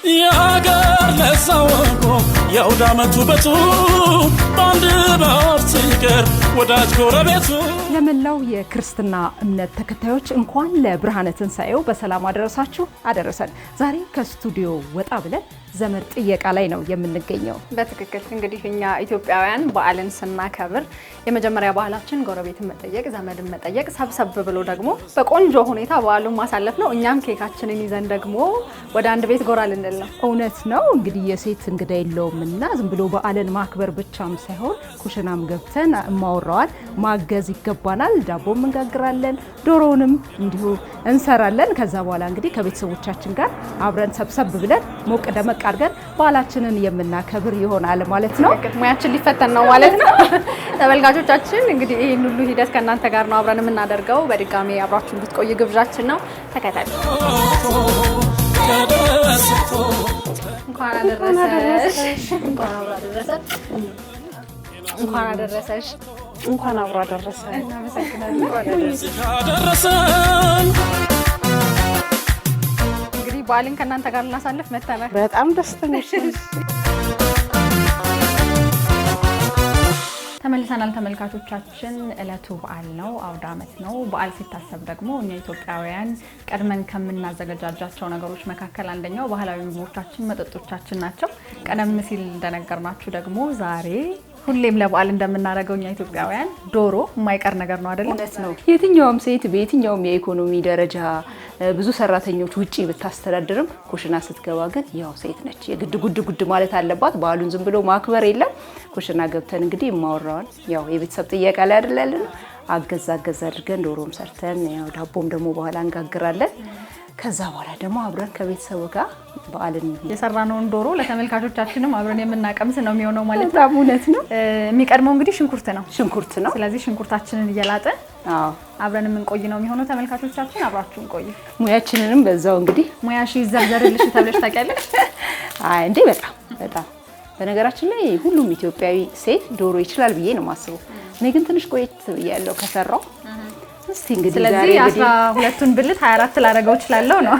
ያገር ለዛወቆ ያውዳመቱ በቱ ባንድ ባርቲገር ወዳጅ ጎረቤቱ ለመላው የክርስትና እምነት ተከታዮች እንኳን ለብርሃነ ትንሣኤው በሰላም አደረሳችሁ አደረሰን። ዛሬ ከስቱዲዮ ወጣ ብለን ዘመድ ጥየቃ ላይ ነው የምንገኘው። በትክክል እንግዲህ እኛ ኢትዮጵያውያን በዓልን ስናከብር የመጀመሪያ ባህላችን ጎረቤትን መጠየቅ፣ ዘመድን መጠየቅ፣ ሰብሰብ ብሎ ደግሞ በቆንጆ ሁኔታ በዓሉን ማሳለፍ ነው። እኛም ኬካችንን ይዘን ደግሞ ወደ አንድ ቤት ጎራ ልንል ነው። እውነት ነው። እንግዲህ የሴት እንግዳ የለውምና ዝም ብሎ በዓልን ማክበር ብቻም ሳይሆን ኩሽናም ገብተን እማወራዋል ማገዝ ይገባናል። ዳቦም እንጋግራለን፣ ዶሮውንም እንዲሁ እንሰራለን። ከዛ በኋላ እንግዲህ ከቤተሰቦቻችን ጋር አብረን ሰብሰብ ብለን ሞቅ ደመቅ አድርገን በዓላችንን የምናከብር ይሆናል ማለት ነው። ሙያችን ሊፈተን ነው ማለት ነው። ተመልካቾቻችን እንግዲህ ይህን ሁሉ ሂደት ከእናንተ ጋር ነው አብረን የምናደርገው። በድጋሚ አብራችሁ እንድትቆዩ ግብዣችን ነው። ተከታተሉ። እንኳን አደረሰሽ። እንኳን አደረሰሽ። እንኳን አብሮ አደረሰን። እንግዲህ በዓልን ከእናንተ ጋር ልናሳልፍ መተናል። በጣም ደስተኞች ነን። ተመልሰናል ተመልካቾቻችን። እለቱ በዓል ነው፣ አውደ ዓመት ነው። በዓል ሲታሰብ ደግሞ እኛ ኢትዮጵያውያን ቀድመን ከምናዘጋጃጃቸው ነገሮች መካከል አንደኛው ባህላዊ ምግቦቻችን፣ መጠጦቻችን ናቸው። ቀደም ሲል እንደነገርናችሁ ደግሞ ዛሬ ሁሌም ለበዓል እንደምናደርገው እኛ ኢትዮጵያውያን ዶሮ የማይቀር ነገር ነው አይደል? እውነት ነው። የትኛውም ሴት በየትኛውም የኢኮኖሚ ደረጃ ብዙ ሰራተኞች ውጪ ብታስተዳድርም ኩሽና ስትገባ ግን ያው ሴት ነች። የግድ ጉድ ማለት አለባት። በዓሉን ዝም ብሎ ማክበር የለም። ኩሽና ገብተን እንግዲህ የማወራውን ያው የቤተሰብ ጥያቄ ላይ አይደል? አገዛ አድርገን ዶሮም ሰርተን ያው ዳቦም ደግሞ በኋላ እንጋግራለን። ከዛ በኋላ ደግሞ አብረን ከቤተሰቡ ጋር በዓልን የሰራነውን ዶሮ ለተመልካቾቻችንም አብረን የምናቀምስ ነው የሚሆነው ማለት ነው። በጣም እውነት ነው። የሚቀድመው እንግዲህ ሽንኩርት ነው። ስለዚህ ሽንኩርታችንን እየላጥን አብረን የምንቆይ ነው የሚሆነው። ተመልካቾቻችን አብራችሁን ቆዩ። ሙያችንንም በዛው እንግዲህ ሙያሽ ይዘርዘርልሽ ተብለሽ ታውቂያለሽ? አይ እንዴ በጣም በነገራችን ላይ ሁሉም ኢትዮጵያዊ ሴት ዶሮ ይችላል ብዬ ነው የማስበው። እኔ ግን ትንሽ ቆየት ብያለሁ ከሰራው። እስቲ እንግዲህ ስለዚህ 12ቱን ብልት 24 ላደርገው እችላለሁ ነው።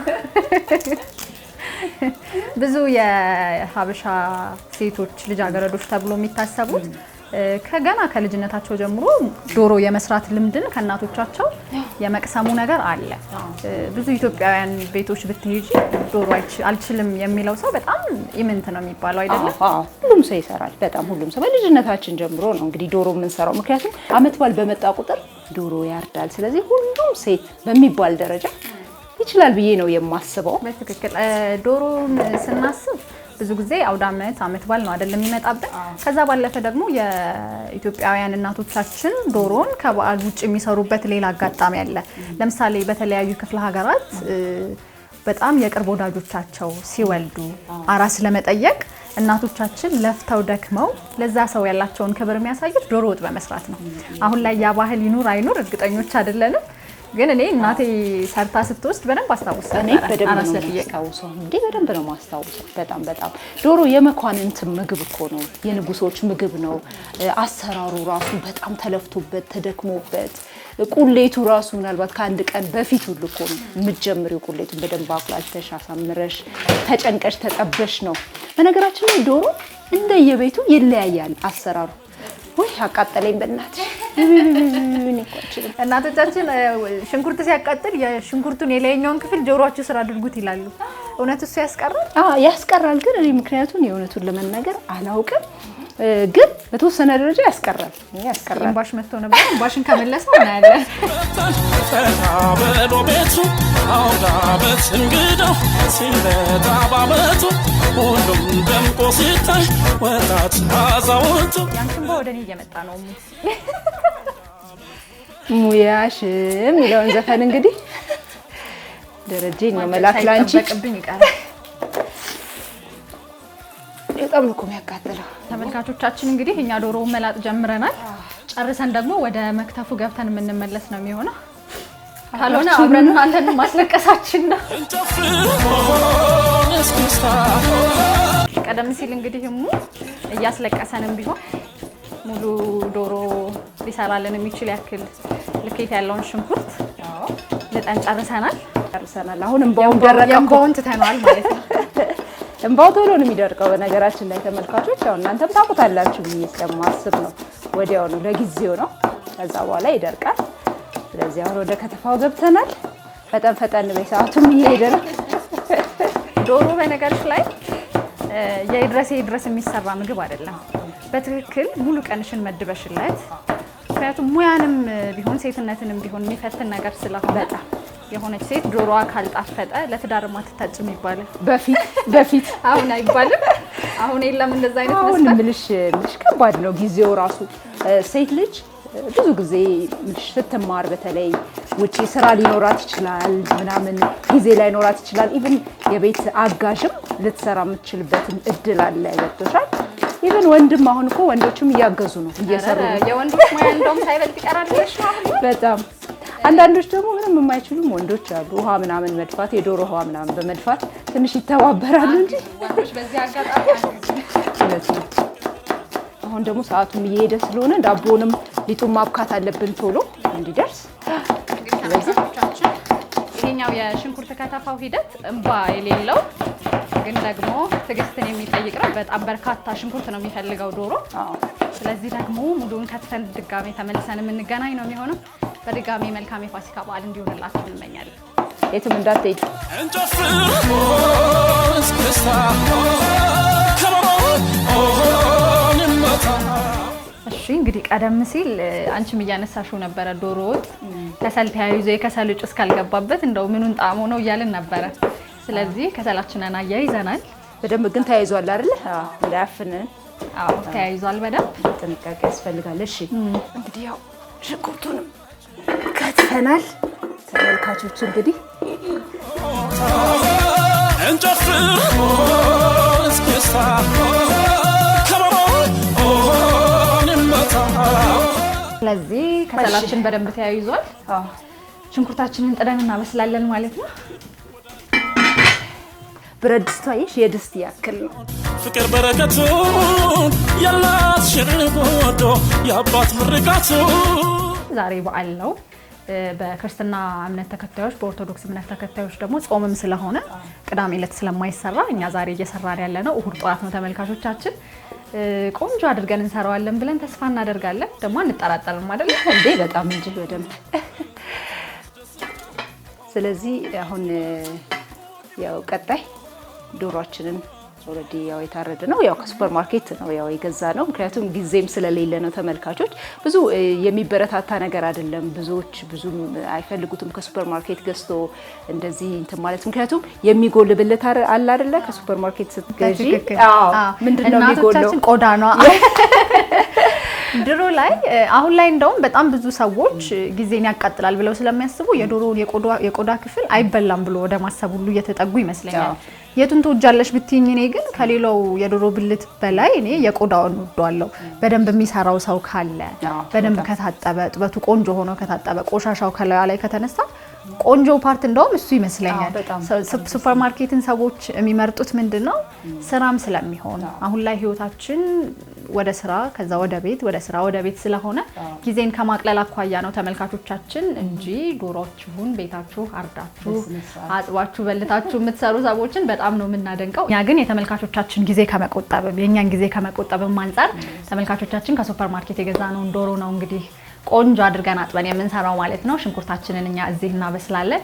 ብዙ የሀበሻ ሴቶች ልጃገረዶች ተብሎ የሚታሰቡት ከገና ከልጅነታቸው ጀምሮ ዶሮ የመስራት ልምድን ከእናቶቻቸው የመቅሰሙ ነገር አለ። ብዙ ኢትዮጵያውያን ቤቶች ብትሄጂ ዶሮ አልችልም የሚለው ሰው በጣም ኢምንት ነው የሚባለው አይደለም? ሁሉም ሰው ይሰራል። በጣም ሁሉም ሰው በልጅነታችን ጀምሮ ነው እንግዲህ ዶሮ የምንሰራው። ምክንያቱም ዓመት በዓል በመጣ ቁጥር ዶሮ ያርዳል። ስለዚህ ሁሉም ሴት በሚባል ደረጃ ይችላል ብዬ ነው የማስበው። በትክክል ዶሮን ስናስብ ብዙ ጊዜ አውደ ዓመት በዓል ነው አይደለም የሚመጣበት። ከዛ ባለፈ ደግሞ የኢትዮጵያውያን እናቶቻችን ዶሮን ከበዓል ውጭ የሚሰሩበት ሌላ አጋጣሚ አለ። ለምሳሌ በተለያዩ ክፍለ ሀገራት በጣም የቅርብ ወዳጆቻቸው ሲወልዱ አራስ ለመጠየቅ እናቶቻችን ለፍተው ደክመው ለዛ ሰው ያላቸውን ክብር የሚያሳዩት ዶሮ ወጥ በመስራት ነው። አሁን ላይ ያ ባህል ይኑር አይኑር እርግጠኞች አይደለንም። ግን እኔ እናቴ ሰርታ ስትወስድ በደንብ አስታውሳለሁ። እኔ በደንብ ነው ማስታውሰው። በጣም ዶሮ የመኳንንት ምግብ እኮ ነው፣ የንጉሶች ምግብ ነው። አሰራሩ ራሱ በጣም ተለፍቶበት ተደክሞበት፣ ቁሌቱ ራሱ ምናልባት ከአንድ ቀን በፊት ሁሉ እኮ ነው የምትጀምሪው። ቁሌቱን በደንብ አቁላልተሽ አሳምረሽ ተጨንቀሽ ተጠበሽ ነው። በነገራችን ላይ ዶሮ እንደየቤቱ ይለያያል አሰራሩ። ወይ አቃጠለኝ በእናትሽ። እናቶቻችን ሽንኩርት ሲያቃጥል የሽንኩርቱን የላይኛውን ክፍል ጆሮአችሁ ስራ አድርጉት ይላሉ። እውነት እሱ ያስቀራል? ያስቀራል። ግን እኔ ምክንያቱን የእውነቱን ለመናገር አላውቅም። ግን በተወሰነ ደረጃ ያስቀራል። እምባሽ መጥቶ ነበር። እምባሽን ከመለሰው እናያለን። ተካበሎ ቤቱ አውደ ዓመት እንግዳው ሲመጣ በዓመቱ ሁሉም ደምቆ ሲታይ ወጣት አዛውንቱ። ያንቺን ወደ እኔ እየመጣ ነው። ሙያሽ የሚለውን ዘፈን እንግዲህ ደረጀ ነው መላክ ላንቺ ይጠበቅብኝ ይቀራል። በጣም ነው የሚያቃጥለው። ተመልካቾቻችን እንግዲህ እኛ ዶሮውን መላጥ ጀምረናል። ጨርሰን ደግሞ ወደ መክተፉ ገብተን የምንመለስ ነው የሚሆነው። ካልሆነ አብረን አንተን ማስለቀሳችን ነው። ቀደም ሲል እንግዲህ እያስለቀሰንም ቢሆን ሙሉ ዶሮ ሊሰራልን የሚችል ያክል ልኬት ያለውን ሽንኩርት ልጠን ጨርሰናል። አሁን እንባውን ደረቀ። እንባውን ትተናል ማለት ነው። እንባው ቶሎ ነው የሚደርቀው። በነገራችን ላይ ተመልካቾች ያው እናንተም ታውቁታላችሁ ብዬ ስለማስብ ነው። ወዲያው ነው ለጊዜው ነው፣ ከዛ በኋላ ይደርቃል። ስለዚህ አሁን ወደ ከተፋው ገብተናል። ፈጠን በይ፣ ሰዓቱም እየሄደ ነው። ዶሮ በነገርሽ ላይ የድረስ የሚሰራ ምግብ አይደለም። በትክክል ሙሉ ቀንሽን መድበሽለት፣ ምክንያቱም ሙያንም ቢሆን ሴትነትንም ቢሆን የሚፈትን ነገር ስለሆነ በጣም የሆነች ሴት ዶሮዋ ካልጣፈጠ ለትዳር ማትታጭም ይባላል። በፊት አሁን አይባልም። አሁን የለም እንደዛ አይነት አሁን ምልሽ ከባድ ነው ጊዜው ራሱ። ሴት ልጅ ብዙ ጊዜ ስትማር በተለይ ውጪ ስራ ሊኖራት ይችላል፣ ምናምን ጊዜ ላይኖራት ይችላል። ኢቭን የቤት አጋዥም ልትሰራ የምትችልበትም እድል አለ። ገብቶሻል? ኢቭን ወንድም አሁን እኮ ወንዶችም እያገዙ ነው እየሰሩ ነው። የወንዶች ሙያ እንደውም ሳይበልጥ ይቀራል በጣም አንዳንዶች ደግሞ ምንም የማይችሉም ወንዶች አሉ። ውሃ ምናምን መድፋት፣ የዶሮ ውሃ ምናምን በመድፋት ትንሽ ይተባበራሉ እንጂ ወንዶች በዚህ አጋጣሚ አሁን ደግሞ ሰዓቱም እየሄደ ስለሆነ ዳቦንም ሊጡን ማብካት አለብን ቶሎ እንዲደርስ። ስለዚህ ይሄኛው የሽንኩርት ከተፋው ሂደት እንባ የሌለው ግን ደግሞ ትዕግስትን የሚጠይቅ ነው። በጣም በርካታ ሽንኩርት ነው የሚፈልገው ዶሮ። ስለዚህ ደግሞ ሙሉውን ከተፈን ድጋሜ ተመልሰን የምንገናኝ ነው የሚሆነው። በድጋሜ መልካም የፋሲካ በዓል እንዲሆንላችሁ እንመኛለን። የትም እንዳትሄዱ። እሺ እንግዲህ ቀደም ሲል አንቺም እያነሳሽው ነበረ ዶሮ ወጥ ከሰል ተያይዞ የከሰል ጭስ ካልገባበት እንደው ምኑን ጣዕሙ ነው እያልን ነበረ። ስለዚህ ከሰላችንን አያይዘናል። በደንብ ግን ተያይዟል አይደል? እንዳያፍንን። አዎ ተያይዟል። በደንብ ጥንቃቄ ያስፈልጋል። እሺ እንግዲህ ያው ሽንኩርቱንም ከትፈናል። ተመልካቾች እንግዲህ ስለዚህ ከሰላችን በደንብ ተያይዟል። ሽንኩርታችንን ጥደን እናበስላለን ማለት ነው። ብረት ድስቷ የድስት ያክል ነው። ፍቅር በረከቱ ያላት ሽርጎዶ የአባት ምርቃቱ። ዛሬ በዓል ነው። በክርስትና እምነት ተከታዮች፣ በኦርቶዶክስ እምነት ተከታዮች ደግሞ ጾምም ስለሆነ ቅዳሜ ዕለት ስለማይሰራ እኛ ዛሬ እየሰራን ያለ ነው እሁድ ጠዋት ነው። ተመልካቾቻችን ቆንጆ አድርገን እንሰራዋለን ብለን ተስፋ እናደርጋለን። ደግሞ አንጠራጠርም አይደል እንዴ? በጣም እንጂ በደንብ። ስለዚህ አሁን ያው ቀጣይ ዶሮአችንን ኦልሬዲ ያው የታረደ ነው። ያው ከሱፐር ማርኬት ነው ያው የገዛ ነው። ምክንያቱም ጊዜም ስለሌለ ነው። ተመልካቾች ብዙ የሚበረታታ ነገር አይደለም። ብዙም አይፈልጉትም ከሱፐር ማርኬት ገዝቶ እንደዚህ እንትን ማለት። ምክንያቱም የሚጎልብለት አለ አይደለ? ከሱፐር ማርኬት ስትገዢ ምንድነው የሚጎለው? ቆዳ ነው። ድሮ ላይ አሁን ላይ እንደውም በጣም ብዙ ሰዎች ጊዜን ያቃጥላል ብለው ስለሚያስቡ የዶሮውን የቆዳ ክፍል አይበላም ብሎ ወደ ማሰብ ሁሉ እየተጠጉ ይመስለኛል። የቱን ትወጃለሽ ብትይኝ እኔ ግን ከሌላው የዶሮ ብልት በላይ እኔ የቆዳውን ወዷለሁ። በደንብ የሚሰራው ሰው ካለ በደንብ ከታጠበ ጥበቱ ቆንጆ ሆኖ ከታጠበ ቆሻሻው ላይ ከተነሳ ቆንጆ ፓርት እንደውም እሱ ይመስለኛል። ሱፐር ማርኬትን ሰዎች የሚመርጡት ምንድነው? ስራም ስለሚሆን አሁን ላይ ህይወታችን ወደ ስራ ከዛ ወደ ቤት ወደ ስራ ወደ ቤት ስለሆነ ጊዜን ከማቅለል አኳያ ነው ተመልካቾቻችን እንጂ ዶሮዎችሁን ቤታችሁ አርዳችሁ አጥባችሁ በልታችሁ የምትሰሩ ሰዎችን በጣም ነው የምናደንቀው። ያ ግን የተመልካቾቻችን ጊዜ ከመቆጠብ የኛን ጊዜ ከመቆጠብም አንፃር ተመልካቾቻችን ከሱፐር ማርኬት የገዛነውን ዶሮ ነው እንግዲህ ቆንጆ አድርገን አጥበን የምንሰራው ማለት ነው። ሽንኩርታችንን እኛ እዚህ እናበስላለን።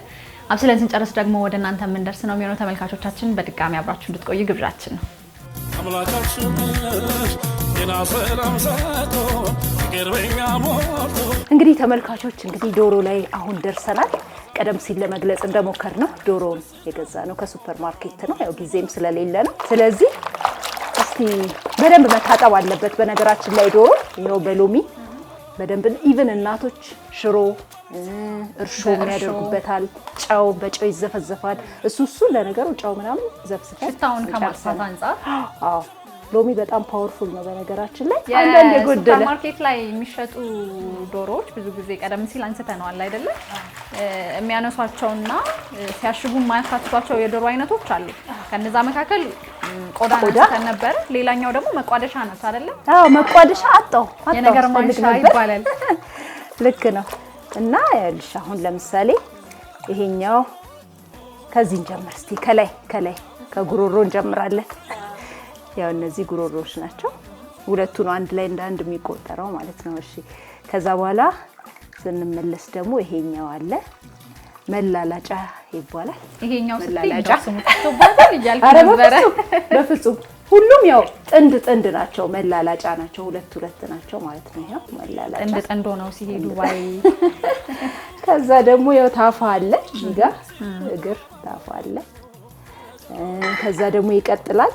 አብስለን ስንጨርስ ደግሞ ወደ እናንተ የምንደርስ ነው የሚሆነው። ተመልካቾቻችን በድጋሚ አብራችሁ እንድትቆዩ ግብዣችን ነው። እንግዲህ ተመልካቾች ዶሮ ላይ አሁን ደርሰናል። ቀደም ሲል ለመግለጽ እንደሞከር ነው ዶሮውን የገዛ ነው ከሱፐር ማርኬት ነው። ያው ጊዜም ስለሌለ ነው። ስለዚህ እስቲ በደንብ መታጠብ አለበት። በነገራችን ላይ ዶሮ ይሄው በሎሚ በደንብ ኢቭን እናቶች ሽሮ እርሾ ምን ያደርጉበታል። ጨው በጨው ይዘፈዘፋል። እሱ ለነገሩ ጨው ምናምን ዘፍስፈን ሽታውን ከማጥፋት አንፃር ሎሚ በጣም ፓወርፉል ነው። በነገራችን ላይ አንዳንድ የጎደለ ሱፐር ማርኬት ላይ የሚሸጡ ዶሮዎች ብዙ ጊዜ ቀደም ሲል አንስተነዋል አይደለ? የሚያነሷቸውና ሲያሽጉ የማያካትቷቸው የዶሮ አይነቶች አሉ። ከነዛ መካከል ቆዳ አንስተን ነበር። ሌላኛው ደግሞ መቋደሻ ነው አይደለ? አዎ መቋደሻ አጣው የነገር ማንሻ ይባላል። ልክ ነው። እና ያልሽ አሁን ለምሳሌ ይሄኛው ከዚህ ጀምር እስቲ ከላይ ከጉሮሮ እንጀምራለን። ያው እነዚህ ጉሮሮዎች ናቸው። ሁለቱ ነው አንድ ላይ እንደ አንድ የሚቆጠረው ማለት ነው። እሺ ከዛ በኋላ ስንመለስ ደግሞ ይሄኛው አለ መላላጫ ይባላል። ይሄኛው መላላጫ ስሙ ተባባል ይያልኩ ነበር። በፍጹም ሁሉም ያው ጥንድ ናቸው፣ መላላጫ ናቸው። ሁለት ናቸው ማለት ነው። ይሄው መላላጫ ጥንድ ነው ሲሄዱ ባይ። ከዛ ደግሞ ያው ታፋ አለ እዚህ ጋር እግር ታፋ አለ። ከዛ ደግሞ ይቀጥላል።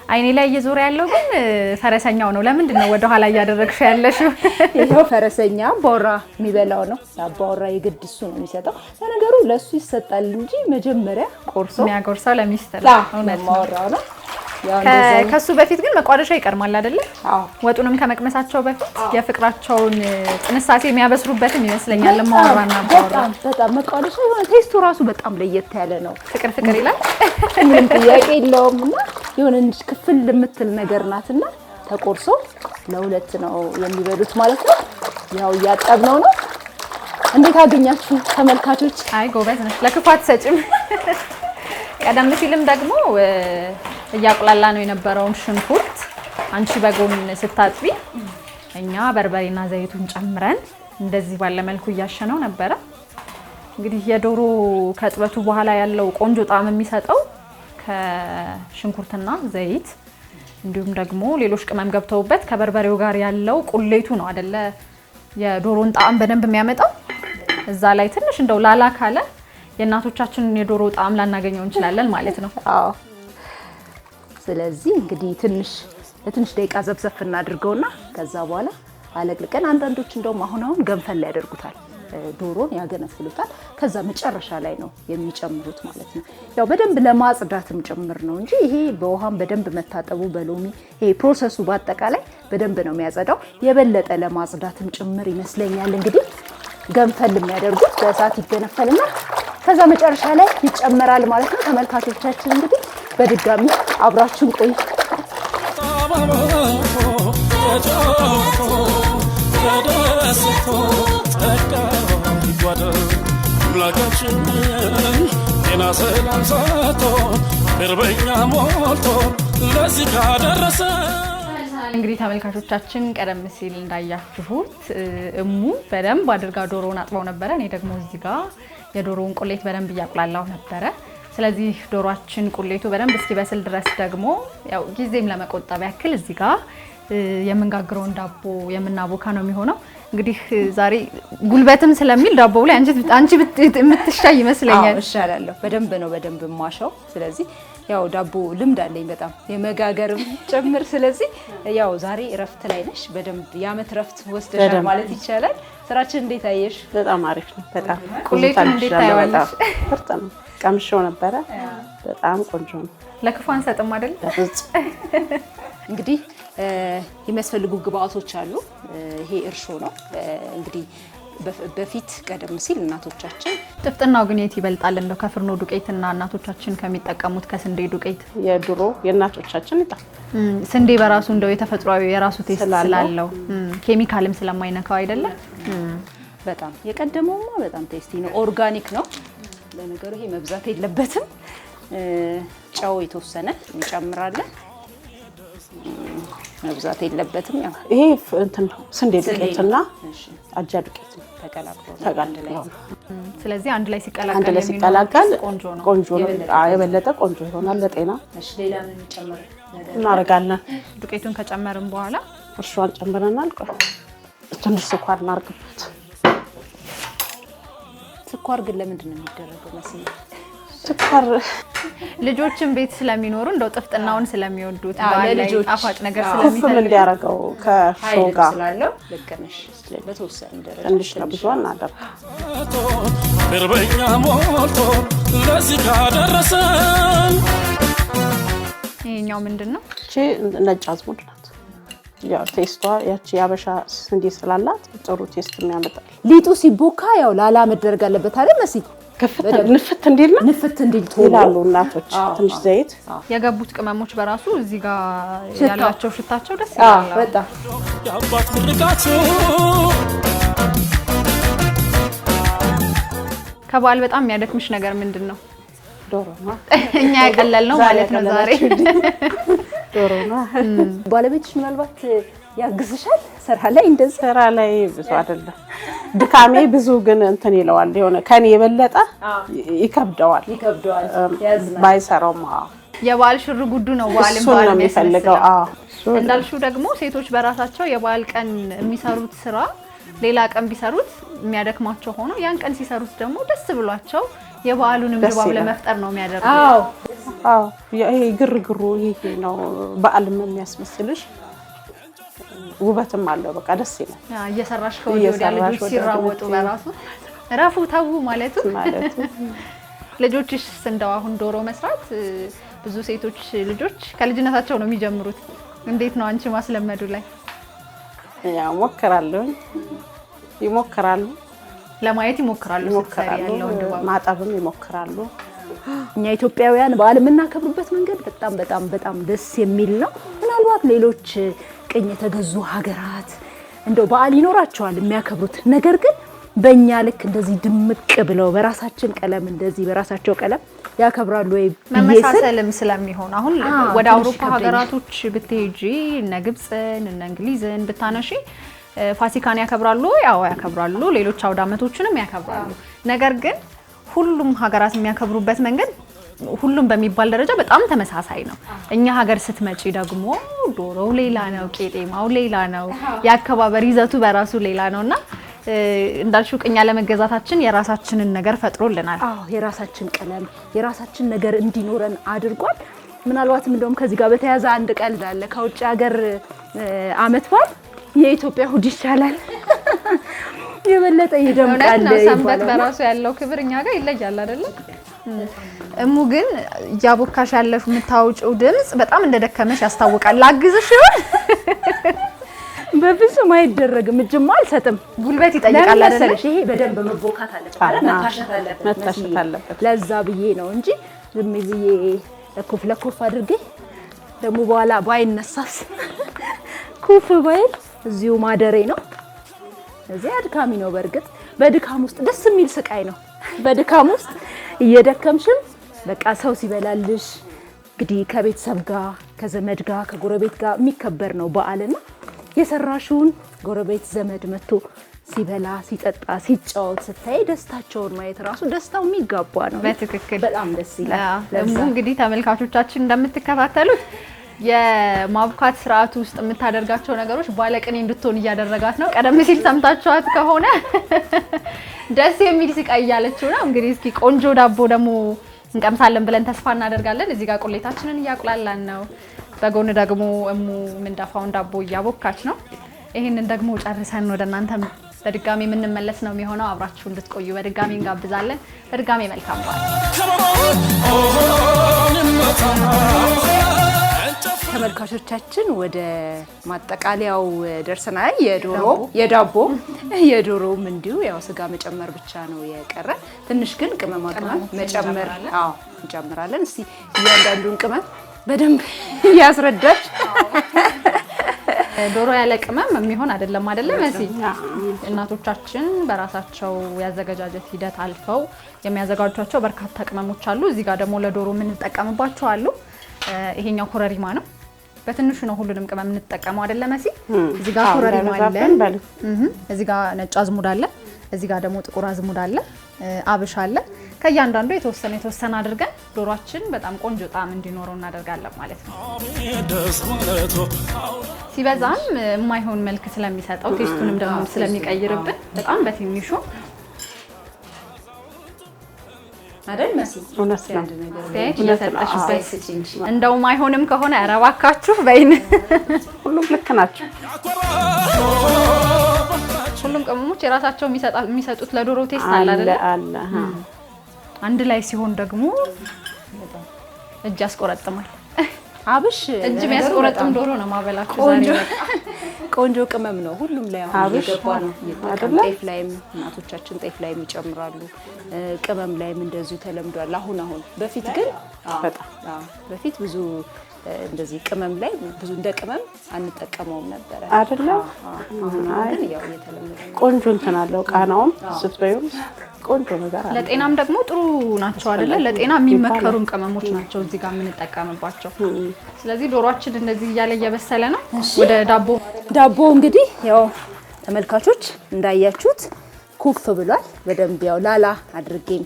አይኔ ላይ እየዞረ ያለው ግን ፈረሰኛው ነው። ለምንድን ነው ወደ ኋላ እያደረግሽ ያለሽው? ይሄው ፈረሰኛ አባወራ የሚበላው ነው። አባወራ የግድ እሱ ነው የሚሰጠው። ለነገሩ ለሱ ይሰጣል እንጂ መጀመሪያ ቆርሶ የሚያጎርሰው ለሚስት ነው። እውነት ነው። ከሱ በፊት ግን መቋደሻ ይቀርማል አይደለ? አዎ። ወጡንም ከመቅመሳቸው በፊት የፍቅራቸውን ጥንሳሴ የሚያበስሩበትም ይመስለኛል። ለማወራና አባወራ በጣም መቋደሻ የሆነ ቴስቱ ራሱ በጣም ለየት ያለ ነው። ፍቅር ይላል። ምንም ጥያቄ የለውም። እና የሆነ ክፍል የምትል ነገር ናትና ተቆርሶ ለሁለት ነው የሚበሉት ማለት ነው። ያው እያጠብነው ነው። እንዴት አገኛችሁ ተመልካቾች? አይ ጎበዝ ነሽ፣ ለክፉ አትሰጭም። ቀደም ሲልም ደግሞ እያቁላላ ነው የነበረውን ሽንኩርት አንቺ በጎን ስታጥቢ እኛ በርበሬና ዘይቱን ጨምረን እንደዚህ ባለ መልኩ እያሸነው ነበረ። እንግዲህ የዶሮ ከጥበቱ በኋላ ያለው ቆንጆ ጣዕም የሚሰጠው ከሽንኩርትና ዘይት እንዲሁም ደግሞ ሌሎች ቅመም ገብተውበት ከበርበሬው ጋር ያለው ቁሌቱ ነው አይደለ የዶሮን ጣዕም በደንብ የሚያመጣው። እዛ ላይ ትንሽ እንደው ላላ ካለ የእናቶቻችንን የዶሮ ጣዕም ላናገኘው እንችላለን ማለት ነው። አዎ። ስለዚህ እንግዲህ ለትንሽ ደቂቃ ዘብዘፍ እናድርገውና ከዛ በኋላ አለቅልቀን አንዳንዶች እንደውም አሁን ገንፈል ያደርጉታል፣ ዶሮን ያገነፍሉታል። ከዛ መጨረሻ ላይ ነው የሚጨምሩት ማለት ነው። ያው በደንብ ለማጽዳትም ጭምር ነው እንጂ ይሄ በውሃም በደንብ መታጠቡ በሎሚ ይሄ ፕሮሰሱ በአጠቃላይ በደንብ ነው የሚያጸዳው። የበለጠ ለማጽዳትም ጭምር ይመስለኛል እንግዲህ ገንፈል የሚያደርጉት። በእሳት ይገነፈልና ከዛ መጨረሻ ላይ ይጨመራል ማለት ነው። ተመልካቾቻችን እንግዲህ በድጋሚ አብራችሁን ቆዩ። እንግዲህ ተመልካቾቻችን ቀደም ሲል እንዳያችሁት እሙ በደንብ አድርጋ ዶሮውን አጥባው ነበረ። እኔ ደግሞ እዚህ ጋር የዶሮውን ቁሌት በደንብ እያቁላላው ነበረ። ስለዚህ ዶሮአችን ቁሌቱ በደንብ እስኪበስል ድረስ ደግሞ ያው ጊዜም ለመቆጠብ ያክል እዚህ ጋር የምንጋግረውን ዳቦ የምናቦካ ነው የሚሆነው። እንግዲህ ዛሬ ጉልበትም ስለሚል ዳቦው ላይ አንቺ የምትሻይ ይመስለኛል። አዎ እሻላለሁ። በደንብ ማሻው። ስለዚህ ያው ዳቦ ልምድ አለኝ በጣም የመጋገርም ጭምር። ስለዚህ ያው ዛሬ እረፍት ላይ ነሽ፣ በደንብ የዓመት እረፍት ወስደሻል ማለት ይቻላል። ስራችን እንዴት አየሽ? በጣም አሪፍ ነው። በጣም ቁሌቱን እንዴት ታያለሽ? ምርጥ ነው። ቀምሼው ነበረ። በጣም ቆንጆ ነው። ለክፉ አንሰጥም አይደል? እንግዲህ የሚያስፈልጉ ግብአቶች አሉ። ይሄ እርሾ ነው እንግዲህ በፊት ቀደም ሲል እናቶቻችን ጥፍጥናው ግን የት ይበልጣል እንደው ከፍርኖ ዱቄትና እናቶቻችን ከሚጠቀሙት ከስንዴ ዱቄት? የድሮ የእናቶቻችን ይጣ ስንዴ በራሱ እንደው የተፈጥሯዊ የራሱ ቴስት ስላለው ኬሚካልም ስለማይነካው አይደለም። በጣም የቀደመውማ በጣም ቴስቲ ነው። ኦርጋኒክ ነው። ለነገሩ ይሄ መብዛት የለበትም። ጨው የተወሰነ እንጨምራለን። መብዛት የለበትም። ያው ይሄ እንትን ስንዴ ዱቄትና አጃ ዱቄት ተቀላቅሎ ስለዚህ አንድ ላይ ሲቀላቀል ቆንጆ ነው። የበለጠ ቆንጆ ይሆናል ለጤና። እሺ ሌላ ምን እንጨምር እናደርጋለን? ዱቄቱን ከጨመርን በኋላ እርሾን ጨምረናል። ትንሽ ስኳር እናርግበት። ስኳር ግን ለምንድን ነው የሚደረገው መሰለኝ? ስኳር ልጆችን ቤት ስለሚኖሩ እንደው ጥፍጥናውን ስለሚወዱት ለልጆች ጣፋጭ ነገር ስለሚፈልጉ እንዲያረጋው ከሾጋ ስላለው ለከነሽ በተወሰነ ደረጃ ትንሽ ነው ብዙ እናደርግ በርበኛ ሞልቶ ለዚህ ካደረሰን ይሄኛው ምንድነው? እቺ ነጭ አዝሙድ ናት። ያው ቴስቷ ያቺ ያበሻ ስንዴ ስላላት ጥሩ ቴስት የሚያመጣል። ሊጡ ሲቦካ ያው ላላ መደረግ አለበት አይደል መሲ? ንፍት እንዲል ነው ንፍት እንዲል ይላሉ እናቶች። ትንሽ ዘይት የገቡት ቅመሞች በራሱ እዚህ ጋር ያላቸው ሽታቸው ደስ ይላል በጣም ያባት ምርቃቱ ከበዓል በጣም የሚያደክምሽ ነገር ምንድነው? ዶሮ ነው እኛ ያቀለል ነው ማለት ነው ዛሬ ዶሮ ነው። ባለቤትሽ ምናልባት ያግዝሻል ስራ ላይ? እንደዚህ ስራ ላይ ብዙ አይደለም ድካሜ ብዙ ግን እንትን ይለዋል የሆነ ከኔ የበለጠ ይከብደዋል ባይሰራውም የበዓል ሽር ጉዱ ነው በዓልን በዓል የሚፈልገው። እንዳልሽው ደግሞ ሴቶች በራሳቸው የበዓል ቀን የሚሰሩት ስራ ሌላ ቀን ቢሰሩት የሚያደክማቸው ሆኖ ያን ቀን ሲሰሩት ደግሞ ደስ ብሏቸው የበዓሉን ድባብ ለመፍጠር ነው የሚያደርጉት። ይሄ ግርግሩ ይሄ ነው በዓልም የሚያስመስልሽ ውበትም አለው። በቃ ደስ ይላል እየሰራሽ ከወዲያ ልጆች ሲራወጡ በራሱ ረፉ ተው ማለቱ ልጆችሽ እንደው አሁን ዶሮ መስራት ብዙ ሴቶች ልጆች ከልጅነታቸው ነው የሚጀምሩት። እንዴት ነው አንቺ ማስለመዱ ላይ? ያው ሞክራለሁ ይሞክራሉ ለማየት ይሞክራሉ ያለው ድባብ ማጣብም ይሞክራሉ። እኛ ኢትዮጵያውያን በዓል የምናከብርበት መንገድ በጣም በጣም በጣም ደስ የሚል ነው። ምናልባት ሌሎች ቅኝ የተገዙ ሀገራት እንደው በዓል ይኖራቸዋል የሚያከብሩት፣ ነገር ግን በእኛ ልክ እንደዚህ ድምቅ ብለው በራሳችን ቀለም እንደዚህ በራሳቸው ቀለም ያከብራሉ ወይ? መመሳሰልም ስለሚሆን አሁን ወደ አውሮፓ ሀገራቶች ብትሄጂ እነ ግብፅን እነ እንግሊዝን ብታነሺ ፋሲካን ያከብራሉ፣ ያው ያከብራሉ፣ ሌሎች አውደ ዓመቶችንም ያከብራሉ። ነገር ግን ሁሉም ሀገራት የሚያከብሩበት መንገድ ሁሉም በሚባል ደረጃ በጣም ተመሳሳይ ነው። እኛ ሀገር ስትመጪ ደግሞ ዶሮው ሌላ ነው፣ ቄጤማው ሌላ ነው፣ የአከባበር ይዘቱ በራሱ ሌላ ነውና እንዳልሽው ቅኛ ለመገዛታችን የራሳችንን ነገር ፈጥሮልናል። የራሳችን ቀለም የራሳችን ነገር እንዲኖረን አድርጓል። ምናልባትም እንደውም ከዚህ ጋር በተያያዘ አንድ ቀልድ አለ። ከውጭ ሀገር አመት በዓል የኢትዮጵያ እሑድ ይሻላል የበለጠ ይደምቃል። ሰንበት በራሱ ያለው ክብር እኛ ጋር ይለያል አይደል? እሙ ግን ያቦካሽ ያለሽ የምታውጪው ድምጽ በጣም እንደደከመሽ ያስታውቃል። ላግዝሽ ይሆን? በፍጹም አይደረግም። እጅማ አልሰጥም። ጉልበት ይጠይቃል አይደል? ይሄ በደንብ መቦካት አለበት፣ መታሸት አለበት። ለዛ ብዬ ነው እንጂ ዝም ብዬ ለኮፍ አድርጌ ደግሞ በኋላ ባይነሳስ ኩፍ ባይል እዚሁ ማደሬ ነው። እዚህ አድካሚ ነው። በእርግጥ በድካም ውስጥ ደስ የሚል ስቃይ ነው። በድካም ውስጥ እየደከምሽም በቃ ሰው ሲበላልሽ እንግዲህ ከቤተሰብ ጋር ከዘመድ ጋር ከጎረቤት ጋር የሚከበር ነው በዓልና የሰራሽውን ጎረቤት ዘመድ መጥቶ ሲበላ ሲጠጣ ሲጫወት ስታይ ደስታቸውን ማየት ራሱ ደስታው የሚጋባ ነው። በትክክል በጣም ደስ ይላል። እንግዲህ ተመልካቾቻችን እንደምትከታተሉት የማብካት ስርዓት ውስጥ የምታደርጋቸው ነገሮች ባለቅኔ እንድትሆን እያደረጋት ነው። ቀደም ሲል ሰምታችኋት ከሆነ ደስ የሚል ስቃይ እያለችው ነው። እንግዲህ እስኪ ቆንጆ ዳቦ ደግሞ እንቀምሳለን ብለን ተስፋ እናደርጋለን። እዚህ ጋር ቁሌታችንን እያቁላላን ነው። በጎን ደግሞ እሙ ምንዳፋውን ዳቦ እያቦካች ነው። ይሄንን ደግሞ ጨርሰን ወደ እናንተ በድጋሚ የምንመለስ ነው የሚሆነው። አብራችሁ እንድትቆዩ በድጋሚ እንጋብዛለን። በድጋሚ መልካም በዓል። ተመልካቾቻችን ወደ ማጠቃለያው ደርሰናል። የዶሮም እንዲሁ ያው ስጋ መጨመር ብቻ ነው የቀረ። ትንሽ ግን ቅመማ ቅመም መጨመር እንጨምራለን። እስቲ እያንዳንዱን ቅመም በደንብ ያስረዳች። ዶሮ ያለ ቅመም የሚሆን አይደለም መሲ? እናቶቻችን በራሳቸው ያዘገጃጀት ሂደት አልፈው የሚያዘጋጇቸው በርካታ ቅመሞች አሉ። እዚህ ጋር ደግሞ ለዶሮ የምንጠቀምባቸው አሉ። ይሄኛው ኮረሪማ ነው። በትንሹ ነው ሁሉንም ቅመም የምንጠቀመው አይደለ መሲ? እዚህ ጋር ኮረሪማ አለ፣ እዚህ ጋር ነጭ አዝሙድ አለ፣ እዚህ ጋር ደግሞ ጥቁር አዝሙድ አለ፣ አብሽ አለ። ከእያንዳንዱ የተወሰነ አድርገን ዶሮአችን በጣም ቆንጆ ጣዕም እንዲኖረው እናደርጋለን ማለት ነው። ሲበዛም የማይሆን መልክ ስለሚሰጠው ቴስቱንም ደግሞ ስለሚቀይርብን በጣም በትንሹ አይደል መሲ? እውነት ነው። እንደውም አይሆንም ከሆነ ኧረ እባካችሁ በይን። ሁሉም ልክ ናቸው። ሁሉም ቅመሞች የራሳቸው የሚሰጡት ለዶሮ ቴስት አለ አይደል? አለ። አንድ ላይ ሲሆን ደግሞ እጅ ያስቆረጥማል። አብሽ እጅ የሚያስቆረጥም ዶሮ ነው ማበላችሁ ዛሬ። ቆንጆ ቅመም ነው። ሁሉም ላይ አሁን እየገባ ነው። ጤፍ ላይም እናቶቻችን ጤፍ ላይም ይጨምራሉ። ቅመም ላይም እንደዚሁ ተለምዷል። አሁን በፊት ግን በፊት ብዙ እንደዚህ ቅመም ላይ ብዙ እንደ ቅመም አንጠቀመውም ነበር አይደል? አሁን ግን ያው የተለመደ ቆንጆ እንትን አለው። ቃናውም ስትበዩ ቆንጆ ነገር አለ። ለጤናም ደግሞ ጥሩ ናቸው አይደለ? ለጤና የሚመከሩን ቅመሞች ናቸው እዚህ ጋር የምንጠቀምባቸው። ስለዚህ ዶሮአችን እንደዚህ እያለ እየበሰለ ነው። ወደ ዳቦ እንግዲህ ያው ተመልካቾች እንዳያችሁት ኩፍ ብሏል። በደንብ ያው ላላ አድርጌኝ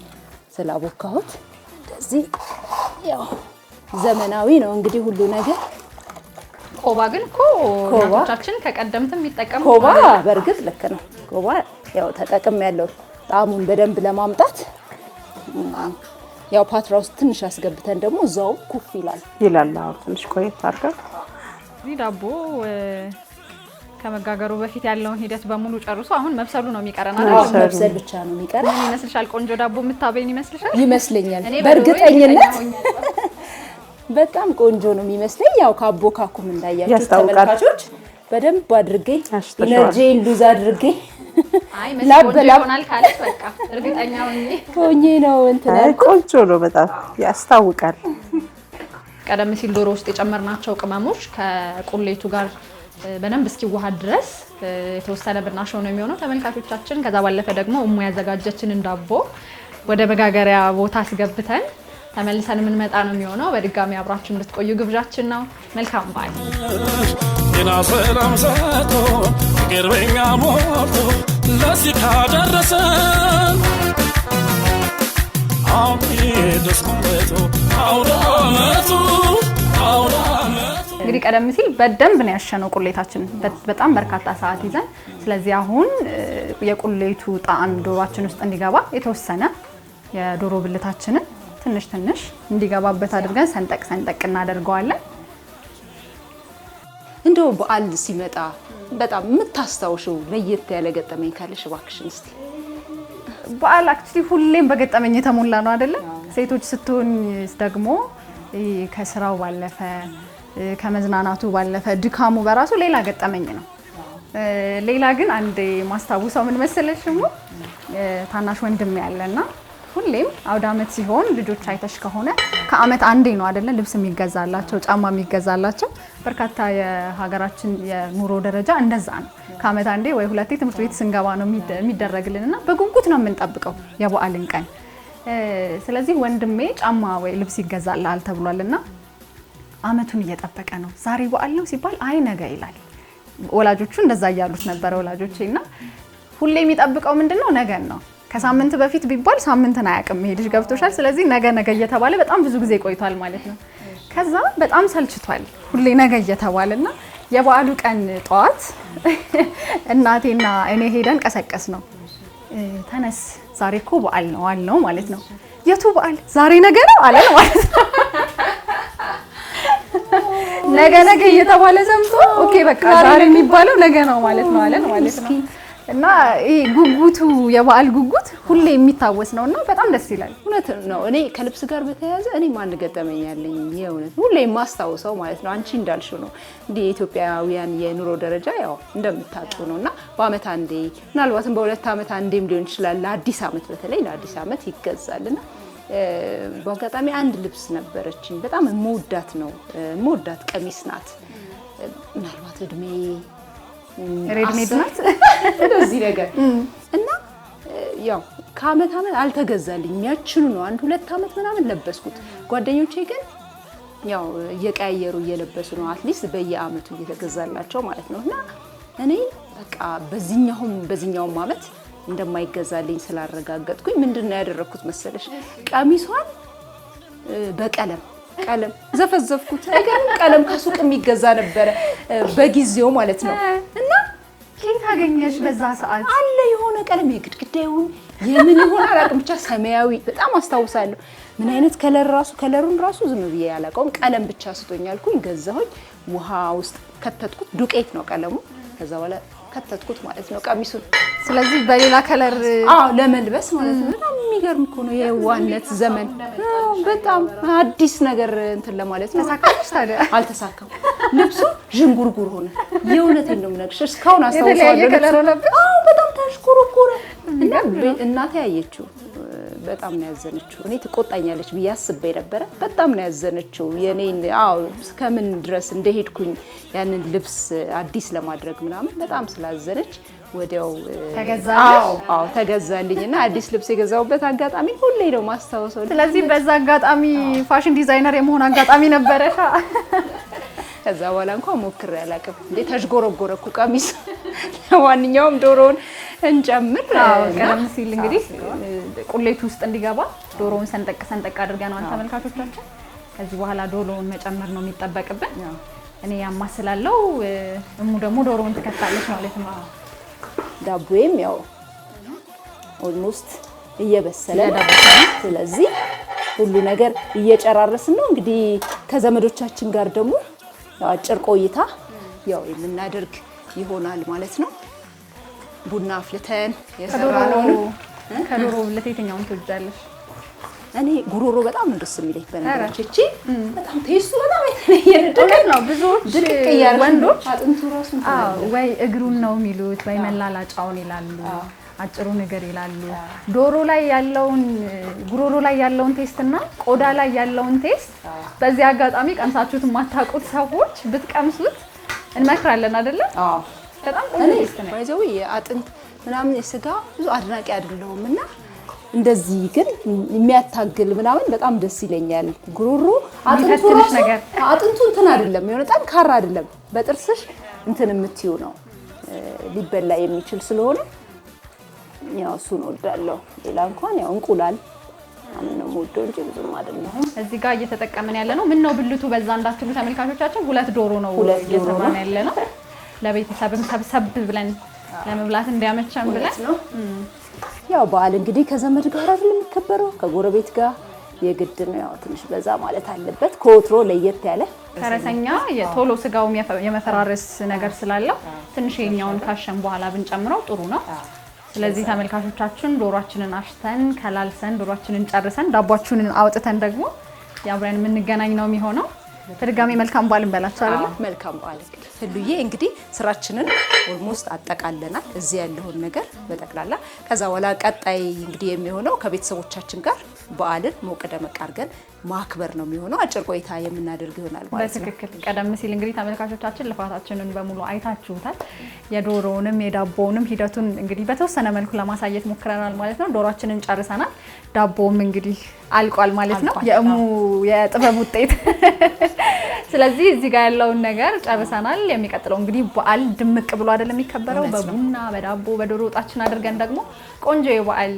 ስላቦካሁት እንደዚህ ያው ዘመናዊ ነው እንግዲህ ሁሉ ነገር። ኮባ ግን እኮ እናቶቻችን ከቀደምትም የሚጠቀሙ ኮባ በእርግጥ ልክ ነው። ኮባ ያው ተጠቅም ያለው ጣዕሙን በደንብ ለማምጣት ያው ፓትራ ውስጥ ትንሽ አስገብተን ደግሞ እዛው ኩፍ ይላል። አዎ ትንሽ ቆየት አድርገን እዚህ ዳቦ ከመጋገሩ በፊት ያለውን ሂደት በሙሉ ጨርሶ አሁን መብሰሉ ነው የሚቀረን አይደል? መብሰል ብቻ ነው የሚቀረን። ምን ይመስልሻል? ቆንጆ ዳቦ የምታበይን ይመስልሻል? ይመስለኛል በእርግጠኝነት በጣም ቆንጆ ነው የሚመስለኝ። ያው ካቦካኩም እንዳያችሁ ተመልካቾች በደንብ አድርጌ ኢነርጂን ሉዝ አድርጌ ላበላል ካለች በቃ እርግጠኛ ሆኜ ነው እንትን ቆንጆ ነው በጣም ያስታውቃል። ቀደም ሲል ዶሮ ውስጥ የጨመርናቸው ቅመሞች ከቁሌቱ ጋር በደንብ እስኪዋሃድ ድረስ የተወሰነ ብናሸው ነው የሚሆነው ተመልካቾቻችን። ከዛ ባለፈ ደግሞ እሙ ያዘጋጀችንን ዳቦ ወደ መጋገሪያ ቦታ አስገብተን ተመልሰን የምንመጣ ነው የሚሆነው። በድጋሚ አብራችሁ እንድትቆዩ ግብዣችን ነው። መልካም በዓል። ጤና ሰላም ሰጥቶ ፍቅር በኛ ሞልቶ ለዚህ ካደረሰን ደስ ማለቱ አውደ ዓመቱ እንግዲህ ቀደም ሲል በደንብ ነው ያሸነው ቁሌታችን በጣም በርካታ ሰዓት ይዘን። ስለዚህ አሁን የቁሌቱ ጣዕም ዶሮአችን ውስጥ እንዲገባ የተወሰነ የዶሮ ብልታችንን ትንሽ እንዲገባበት አድርገን ሰንጠቅ እናደርገዋለን። እንደው በዓል ሲመጣ በጣም የምታስታውሽው ለየት ያለ ገጠመኝ ካለሽ እባክሽን እስቲ። በዓል አክቹሊ ሁሌም በገጠመኝ የተሞላ ነው አይደለ? ሴቶች ስትሆን ደግሞ ከስራው ባለፈ ከመዝናናቱ ባለፈ ድካሙ በራሱ ሌላ ገጠመኝ ነው። ሌላ ግን አንዴ ማስታወሰው ምን መሰለሽ ታናሽ ወንድም ያለና ሁሌም አውደ ዓመት ሲሆን ልጆች አይተሽ ከሆነ ከዓመት አንዴ ነው አይደለ ልብስ የሚገዛላቸው ጫማ የሚገዛላቸው። በርካታ የሀገራችን የኑሮ ደረጃ እንደዛ ነው። ከዓመት አንዴ ወይ ሁለቴ ትምህርት ቤት ስንገባ ነው የሚደረግልንና በጉጉት ነው የምንጠብቀው የበዓልን ቀን። ስለዚህ ወንድሜ ጫማ ወይ ልብስ ይገዛላል ተብሏልና ዓመቱን እየጠበቀ ነው። ዛሬ በዓል ነው ሲባል አይ ነገ ይላል። ወላጆቹ እንደዛ እያሉት ነበር ወላጆቼና ሁሌ የሚጠብቀው ምንድነው ነገን ነው። ከሳምንት በፊት ቢባል ሳምንትን አያውቅም ይሄ ልጅ ገብቶሻል። ስለዚህ ነገ እየተባለ በጣም ብዙ ጊዜ ቆይቷል ማለት ነው። ከዛ በጣም ሰልችቷል ሁሌ ነገ እየተባለና የበዓሉ ቀን ጠዋት እናቴና እኔ ሄደን ቀሰቀስ ነው። ተነስ ዛሬ እኮ በዓል ነው አልነው ማለት ነው። የቱ በዓል? ዛሬ ነገ ነው አለን ማለት ነው። ነገ እየተባለ ሰምቶ ኦኬ በቃ ዛሬ የሚባለው ነገ ነው ማለት ነው አለን ማለት ነው። እና ይሄ ጉጉቱ የበዓል ጉጉት ሁሌ የሚታወስ ነውና በጣም ደስ ይላል። እውነት ነው። እኔ ከልብስ ጋር በተያያዘ እኔ ማን ገጠመኛለኝ የእውነት ሁሌ የማስታውሰው ማለት ነው አንቺ እንዳልሽው ነው። እንደ የኢትዮጵያውያን የኑሮ ደረጃ ያው እንደምታጡ ነውና በአመት አንዴ ምናልባትም በሁለት አመት አንዴም ሊሆን ይችላል ለአዲስ አመት በተለይ ለአዲስ አመት ይገዛልና በአጋጣሚ አንድ ልብስ ነበረችኝ በጣም የምወዳት ቀሚስ ናት። ምናልባት እድሜ ሬድሜድ ናት እንደዚህ ነገር እና ያው ከአመት አልተገዛልኝ ያችኑ ነው አንድ ሁለት አመት ምናምን ለበስኩት። ጓደኞቼ ግን ያው እየቀያየሩ እየለበሱ ነው አትሊስት በየአመቱ እየተገዛላቸው ማለት ነውና እኔ በቃ በዚህኛውም አመት እንደማይገዛልኝ ስላረጋገጥኩኝ ምንድነው ያደረኩት መሰለሽ ቀሚሷን በቀለም ዘፈዘፍኩት። አይገርም? ቀለም ከሱቅ የሚገዛ ነበረ በጊዜው ማለት ነው። እና ከየት አገኘሽ በዛ ሰዓት? አለ የሆነ ቀለም የግድግዳውን የምን ይሆን አላውቅም ብቻ ሰማያዊ በጣም አስታውሳለሁ። ምን አይነት ከለሩን ራሱ ዝም ብዬ ያላቀውም ቀለም ብቻ ስቶኛልኩኝ ገዛሁኝ። ውሃ ውስጥ ከተትኩት ዱቄት ነው ቀለሙ። ከዛ በኋላ ከተትኩት ማለት ነው ቀሚሱን። ስለዚህ በሌላ ከለር ለመልበስ ማለት ነው። በጣም የሚገርም እኮ ነው የዋነት ዘመን። በጣም አዲስ ነገር እንትን ለማለት ነው። ተሳካሽ ታዲያ? አልተሳካም። ልብሱ ዥንጉርጉር ሆነ። የእውነቴን ነው የምነግርሽ። እስካሁን አስታውሳለሁ። ከለር ነበር። በጣም ተሽኩርኩረ እና እናቴ ያየችው በጣም ነው ያዘነችው። እኔ ትቆጣኛለች ብዬ አስቤ ነበረ። በጣም ነው ያዘነችው የኔን እስከምን ድረስ እንደሄድኩኝ ያንን ልብስ አዲስ ለማድረግ ምናምን በጣም ስላዘነች ወዲያው ተገዛልኝ። አዎ ተገዛልኝና አዲስ ልብስ የገዛውበት አጋጣሚ ሁሌ ነው ማስታወሰው። ስለዚህ በዛ አጋጣሚ ፋሽን ዲዛይነር የመሆን አጋጣሚ ነበረሻ? ከዛ በኋላ እንኳን ሞክሬ አላውቅም። እንዴ ተሽጎረጎረኩ ቀሚስ። ለማንኛውም ዶሮውን እንጨምር። ቀደም ሲል እንግዲህ ቁሌቱ ውስጥ እንዲገባ ዶሮውን ሰንጠቅ ሰንጠቅ አድርገናል ተመልካቾቻችን። ከዚህ በኋላ ዶሮውን መጨመር ነው የሚጠበቅብን። እኔ ያማስላለው እሙ ደግሞ ዶሮውን ትከታለች ማለት ነው። ዳቦዬም ያው ኦልሞስት እየበሰለ ነው። ስለዚህ ሁሉ ነገር እየጨራረስን ነው። እንግዲህ ከዘመዶቻችን ጋር ደግሞ ያው አጭር ቆይታ ያው የምናደርግ ይሆናል ማለት ነው። ቡና አፍልተን የሰራነው ከዶሮ ለየትኛውን ትወጃለሽ? እኔ ጉሮሮ በጣም ነው ደስ የሚለኝ። በነገራችን እቺ በጣም ቴስቱ በጣም የተለየ ነው። ብዙዎች ወንዶች አጥንቱ ራሱ ወይ እግሩን ነው የሚሉት ወይ መላላጫውን ይላሉ፣ አጭሩ ነገር ይላሉ። ዶሮ ላይ ያለውን ጉሮሮ ላይ ያለውን ቴስት እና ቆዳ ላይ ያለውን ቴስት በዚህ አጋጣሚ ቀምሳችሁት የማታውቁት ሰዎች ብትቀምሱት እንመክራለን አይደለ? አዎ በጣም ቆንጆ ቴስት ነው። ባይዘው የአጥንት ምናምን የስጋ ብዙ አድናቂ አይደለሁምና እንደዚህ ግን የሚያታግል ምናምን በጣም ደስ ይለኛል። ጉሮሮ አጥንቱ ራሱ አጥንቱ እንትን አይደለም፣ የሆነ ጠንካራ አይደለም። በጥርስሽ እንትን የምትይው ነው ሊበላ የሚችል ስለሆነ ያው እሱን እወዳለሁ። ሌላ እንኳን ያው እንቁላል አሁን ነው የምወደው እንጂ ብዙም አይደለም። እዚህ ጋር እየተጠቀምን ያለ ነው። ምን ነው ብልቱ በዛ እንዳትሉ ተመልካቾቻችን፣ ሁለት ዶሮ ነው እየሰራን ያለ ነው። ለቤተሰብም ሰብሰብ ብለን ለመብላት እንዲያመቸን ብለን ነው። ያው በዓል እንግዲህ ከዘመድ ጋር አይደል የሚከበረው፣ ከጎረቤት ጋር የግድ ነው። ያው ትንሽ በዛ ማለት አለበት። ከወትሮ ለየት ያለ ፈረሰኛ የቶሎ ስጋው የመፈራረስ ነገር ስላለው ትንሽ የኛውን ካሸን በኋላ ብንጨምረው ጥሩ ነው። ስለዚህ ተመልካቾቻችን ዶሮአችንን አሽተን ከላልሰን ዶሮአችንን ጨርሰን ዳቦአችንን አውጥተን ደግሞ ያብረን የምንገናኝ ነው የሚሆነው። በድጋሚ መልካም በዓል እንበላችሁ አይደል? መልካም በዓል። ህሉዬ እንግዲህ ስራችንን ኦልሞስት አጠቃለናል። እዚህ ያለውን ነገር በጠቅላላ ከዛ በኋላ ቀጣይ እንግዲህ የሚሆነው ከቤተሰቦቻችን ጋር በዓልን ሞቅ ደመቅ አድርገን ማክበር ነው የሚሆነው። አጭር ቆይታ የምናደርግ ይሆናል ማለት ነው። በትክክል ቀደም ሲል እንግዲህ ተመልካቾቻችን ልፋታችንን በሙሉ አይታችሁታል። የዶሮውንም የዳቦውንም ሂደቱን እንግዲህ በተወሰነ መልኩ ለማሳየት ሞክረናል ማለት ነው። ዶሮአችንን ጨርሰናል። ዳቦውም እንግዲህ አልቋል ማለት ነው። የእሙ የጥበብ ውጤት። ስለዚህ እዚህ ጋር ያለውን ነገር ጨርሰናል። የሚቀጥለው እንግዲህ በዓል ድምቅ ብሎ አይደለም የሚከበረው፣ በቡና በዳቦ በዶሮ ወጣችን አድርገን ደግሞ ቆንጆ የበዓል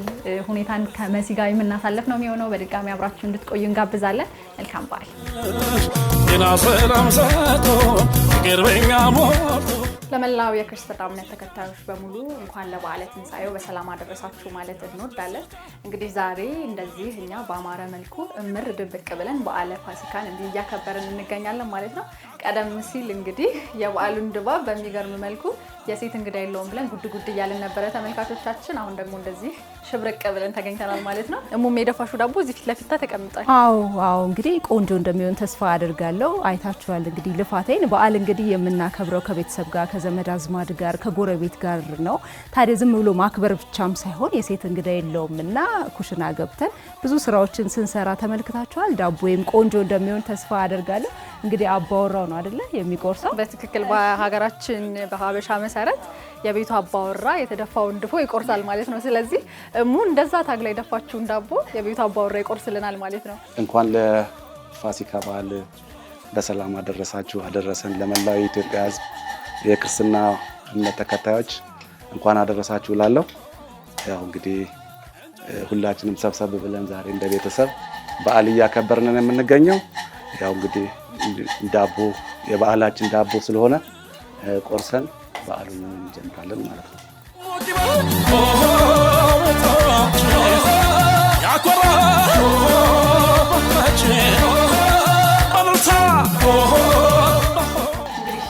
ሁኔታን ከመሲ ጋር የምናሳልፍ ነው የሚሆነው። በድጋሚ አብራችሁ እንድትቆዩ እንጋብዛለን። መልካም በዓል። ጤና ሰላም ሰጥቶ ፍቅር በኛ ሞልቶ ለመላው የክርስትና እምነት ተከታዮች በሙሉ እንኳን ለበዓለ ትንሣኤው በሰላም አደረሳችሁ ማለት እንወዳለን። እንግዲህ ዛሬ እንደዚህ እኛ በአማረ መልኩ እምር ድብቅ ብለን በዓለ ፋሲካን እንዲህ እያከበርን እንገኛለን ማለት ነው። ቀደም ሲል እንግዲህ የበዓሉን ድባብ በሚገርም መልኩ የሴት እንግዳ የለውም ብለን ጉድ ጉድ እያልን ነበረ ተመልካቾቻችን። አሁን ደግሞ እንደዚህ ሽብርቅ ብለን ተገኝተናል ማለት ነው። እሙም የደፋሹ ዳቦ እዚህ ፊት ለፊት ተቀምጧል። አዎ እንግዲህ ቆንጆ እንደሚሆን ተስፋ አድርጋለሁ። አይታችኋል እንግዲህ ልፋቴን። በዓል እንግዲህ የምናከብረው ከቤተሰብ ጋር ከዘመድ አዝማድ ጋር ከጎረቤት ጋር ነው። ታዲያ ዝም ብሎ ማክበር ብቻም ሳይሆን የሴት እንግዳ የለውም እና ኩሽና ገብተን ብዙ ስራዎችን ስንሰራ ተመልክታችኋል። ዳቦዬም ቆንጆ እንደሚሆን ተስፋ አድርጋለሁ። እንግዲህ አባወራው ነው አይደለ የሚቆርሰው? በትክክል በሀገራችን በሀበሻ መሰረት የቤቱ አባወራ የተደፋውን ድፎ ይቆርሳል ማለት ነው። ስለዚህ እሙ እንደዛ ታግላ የደፋችውን ዳቦ የቤቱ አባወራ ይቆርስልናል ማለት ነው። እንኳን ለፋሲካ በዓል በሰላም አደረሳችሁ አደረሰን። ለመላው የኢትዮጵያ ሕዝብ የክርስትና እምነት ተከታዮች እንኳን አደረሳችሁ እላለሁ። ያው እንግዲህ ሁላችንም ሰብሰብ ብለን ዛሬ እንደ ቤተሰብ በዓል እያከበርን ነው የምንገኘው። ያው እንግዲህ ዳቦ የበዓላችን ዳቦ ስለሆነ ቆርሰን በዓሉን እንጀምራለን ማለት ነው።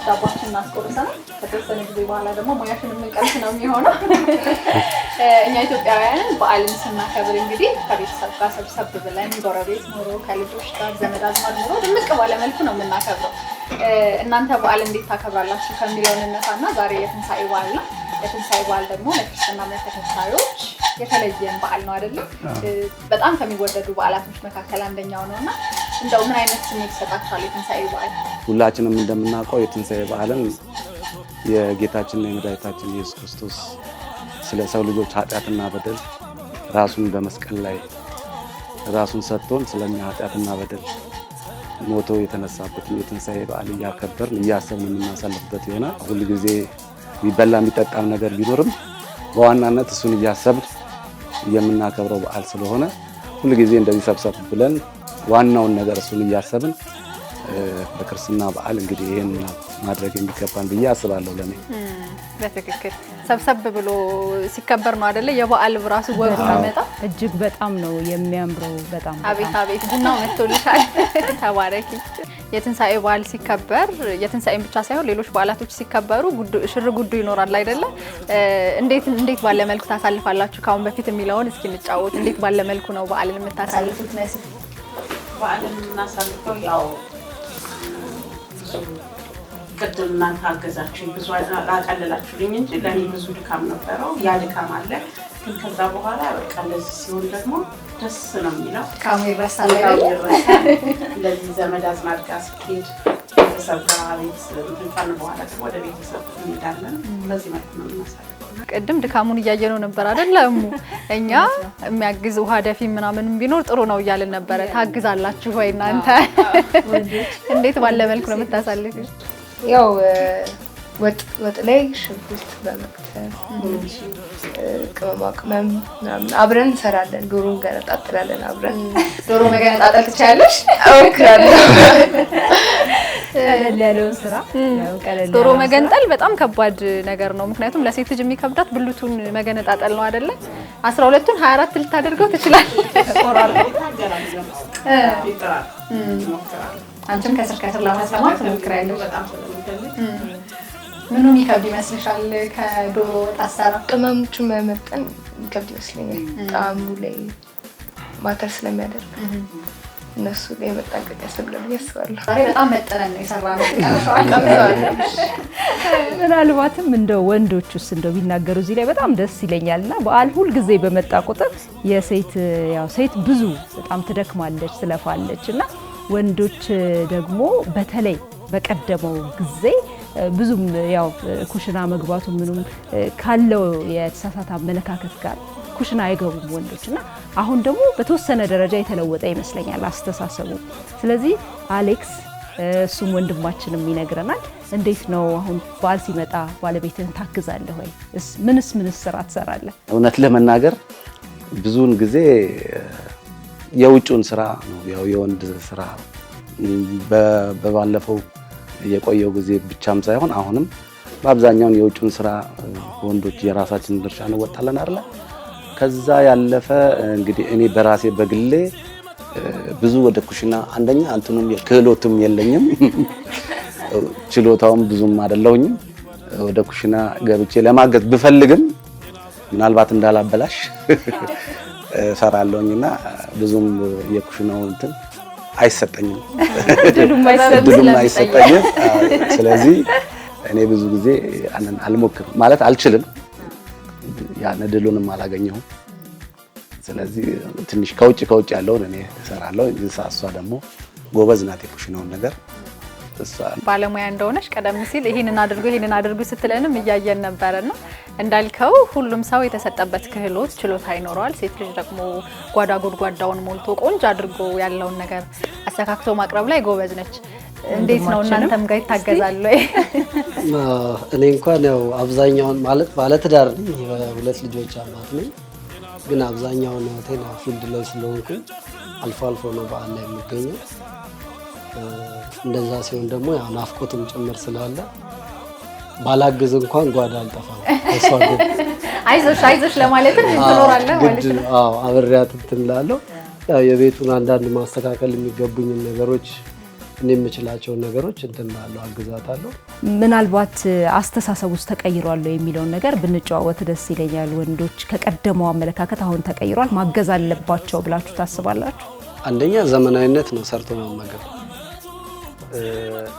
ዳቦችን እናስቆርሰናል። ከተወሰነ ጊዜ በኋላ ደግሞ ሙያሽን የምንቀምስ ነው የሚሆነው። እኛ ኢትዮጵያውያንን በዓልን ስናከብር እንግዲህ ከቤተሰብ ጋር ሰብሰብ ብለን ጎረቤት ኖሮ ከልጆች ጋር ዘመድ አዝማድ ኖሮ ድምቅ ባለ መልኩ ነው የምናከብረው። እናንተ በዓል እንዴት ታከብራላችሁ ከሚለው እንነሳና ዛሬ የትንሣኤ በዓል ነው። የትንሣኤ በዓል ደግሞ ለክርስትና እምነት ተከታዮች የተለየን በዓል ነው አይደለም? በጣም ከሚወደዱ በዓላቶች መካከል አንደኛው ነውና እንደው ምን አይነት ስሜት ይሰጣችኋል የትንሣኤ በዓል? ሁላችንም እንደምናውቀው የትንሣኤ በዓልን የጌታችንና የመድኃኒታችን ኢየሱስ ክርስቶስ ስለ ሰው ልጆች ኃጢአትና በደል ራሱን በመስቀል ላይ ራሱን ሰጥቶን ስለኛ ኃጢአትና በደል ሞቶ የተነሳበትን የትንሣኤ በዓል እያከበርን እያሰብን የምናሳልፍበት ይሆናል። ሁል ጊዜ የሚበላ የሚጠጣም ነገር ቢኖርም በዋናነት እሱን እያሰብን የምናከብረው በዓል ስለሆነ ሁል ጊዜ እንደዚህ ሰብሰብ ብለን ዋናውን ነገር እሱን እያሰብን በክርስትና በዓል እንግዲህ ይሄን ማድረግ የሚገባን ብዬ አስባለሁ። ለኔ በትክክል ሰብሰብ ብሎ ሲከበር ነው አይደለ? የበዓል ራሱ ወግ አመጣ እጅግ በጣም ነው የሚያምረው። በጣም አቤት ቡናው መጥቶልሻል። ተባረኪ። የትንሣኤ በዓል ሲከበር የትንሣኤን ብቻ ሳይሆን ሌሎች በዓላቶች ሲከበሩ ሽር ጉዱ ይኖራል አይደለ? እንዴት ባለ መልኩ ታሳልፋላችሁ? ካሁን በፊት የሚለውን እስኪ እንጫወት። እንዴት ባለ መልኩ ነው በዓልን የምታሳልፉት? በዓልን የምናሳልፈው ያው ቅድም እናንተ አገዛችሁኝ ብዙ አቀለላችሁልኝ እንጂ ለእኔ ብዙ ድካም ነበረው። ያ ድካም አለ፣ ግን ከዛ በኋላ በቃ እንደዚህ ሲሆን ደግሞ ደስ ነው የሚለው። ካሙ ይረሳል። እንደዚህ ዘመድ አዝማድ ጋር ስትሄድ ቤተሰብ ጋር እንትን በኋላ ደግሞ ወደ ቤተሰብ እንሄዳለን። በዚህ መልኩ ነው የምናሳልፈው። ቅድም ድካሙን እያየነው ነበር አይደል? እኛ የሚያግዝ ውሃ ደፊ ምናምን ቢኖር ጥሩ ነው እያልን ነበረ። ታግዛላችሁ ወይ እናንተ? እንዴት ባለ መልኩ ነው የምታሳልፉት? ያው ወጥ ላይ ሽንኩርት በመክተፍ ቅመማ ቅመም ምናምን አብረን እንሰራለን። ዶሮ እንገነጣጥላለን አብረን። ዶሮ መገነጣጠል ትችያለሽ? እሞክራለሁ። ያለውን ስራ ዶሮ መገንጠል በጣም ከባድ ነገር ነው። ምክንያቱም ለሴት ልጅ የሚከብዳት ብልቱን መገነጣጠል ነው አይደለ? 12ቱን 24 ልታደርገው ትችላለህ። አንቺም ከስር ለማስለማት ትሞክሪያለሽ። ምኑ የሚከብድ ይመስልሻል? ከዶሮ ወጥ አሰራር ቅመሞቹን መመጠን የሚከብድ ይመስለኛል። ጣዕሙ ላይ ማተር ስለሚያደርግ እነሱ ላይ መጠንቀቅ ያስፈልጋል ብዬ አስባለሁ። ዛሬ በጣም መጠነን ነው የሰራነው። ምናልባትም እንደው ወንዶቹስ እንደው ቢናገሩ እዚህ ላይ በጣም ደስ ይለኛልና በዓል ሁል ጊዜ በመጣ ቁጥር ሴት ብዙ በጣም ትደክማለች፣ ትለፋለች እና ወንዶች ደግሞ በተለይ በቀደመው ጊዜ ብዙም ያው ኩሽና መግባቱ ምንም ካለው የተሳሳተ አመለካከት ጋር ኩሽና አይገቡም ወንዶችና አሁን ደግሞ በተወሰነ ደረጃ የተለወጠ ይመስለኛል አስተሳሰቡ። ስለዚህ አሌክስ እሱም ወንድማችንም ይነግረናል። እንዴት ነው አሁን በዓል ሲመጣ ባለቤትህን ታግዛለህ ወይ? ምንስ ስራ ትሰራለህ? እውነት ለመናገር ብዙውን ጊዜ የውጭውን ስራ ነው ያው የወንድ ስራ በባለፈው የቆየው ጊዜ ብቻም ሳይሆን አሁንም በአብዛኛው የውጭውን ስራ ወንዶች የራሳችንን ድርሻ እንወጣለን አይደል? ከዛ ያለፈ እንግዲህ እኔ በራሴ በግሌ ብዙ ወደ ኩሽና አንደኛ አንተንም የክህሎትም የለኝም ችሎታውም ብዙም አይደለሁኝም። ወደ ኩሽና ገብቼ ለማገዝ ብፈልግም ምናልባት እንዳላበላሽ ሰራለሁኝና ብዙም የኩሽናው እንትን አይሰጠኝም፣ ድሉም አይሰጠኝም። ስለዚህ እኔ ብዙ ጊዜ አልሞክርም ማለት አልችልም፣ ያን ድሉንም አላገኘሁም። ስለዚህ ትንሽ ከውጭ ያለውን እኔ እሰራለሁ። እሷ ደግሞ ጎበዝ ናት የኩሽናውን ነገር ባለሙያ እንደሆነች ቀደም ሲል ይሄንን አድርጉ ስትለንም እያየን ነበርና እንዳልከው ሁሉም ሰው የተሰጠበት ክህሎት ችሎታ ይኖረዋል። ሴት ልጅ ደግሞ ጓዳ ጎድጓዳውን ሞልቶ ቆንጆ አድርጎ ያለውን ነገር አስተካክቶ ማቅረብ ላይ ጎበዝ ነች። እንዴት ነው እናንተም ጋር ይታገዛሉ ወይ? እኔ እንኳን ያው አብዛኛውን ማለት ባለትዳር ነኝ፣ ሁለት ልጆች አባት ነኝ። ግን አብዛኛውን ሆቴል ፊልድ ላይ ስለሆንኩ አልፎ ነው በዓል ላይ የሚገኘው። እንደዛ ሲሆን ደግሞ ያው ናፍቆትም ጭምር ስላለ ባላግዝ እንኳን ጓዳ አልጠፋም። እሷ ግን አይዞሽ ለማለትም ትኖራለህ ማለት ነው። አዎ አብሬያት እንትን እላለሁ። ያው የቤቱን አንዳንድ ማስተካከል የሚገቡኝ ነገሮች እኔ የምችላቸውን ነገሮች እንትን እላለሁ፣ አግዛታለሁ። ምናልባት አስተሳሰብ ውስጥ ተቀይሯል የሚለውን ነገር ብንጨዋወት ደስ ይለኛል። ወንዶች ከቀደመው አመለካከት አሁን ተቀይሯል፣ ማገዝ አለባቸው ብላችሁ ታስባላችሁ? አንደኛ ዘመናዊነት ነው ሰርቶ መመገብ።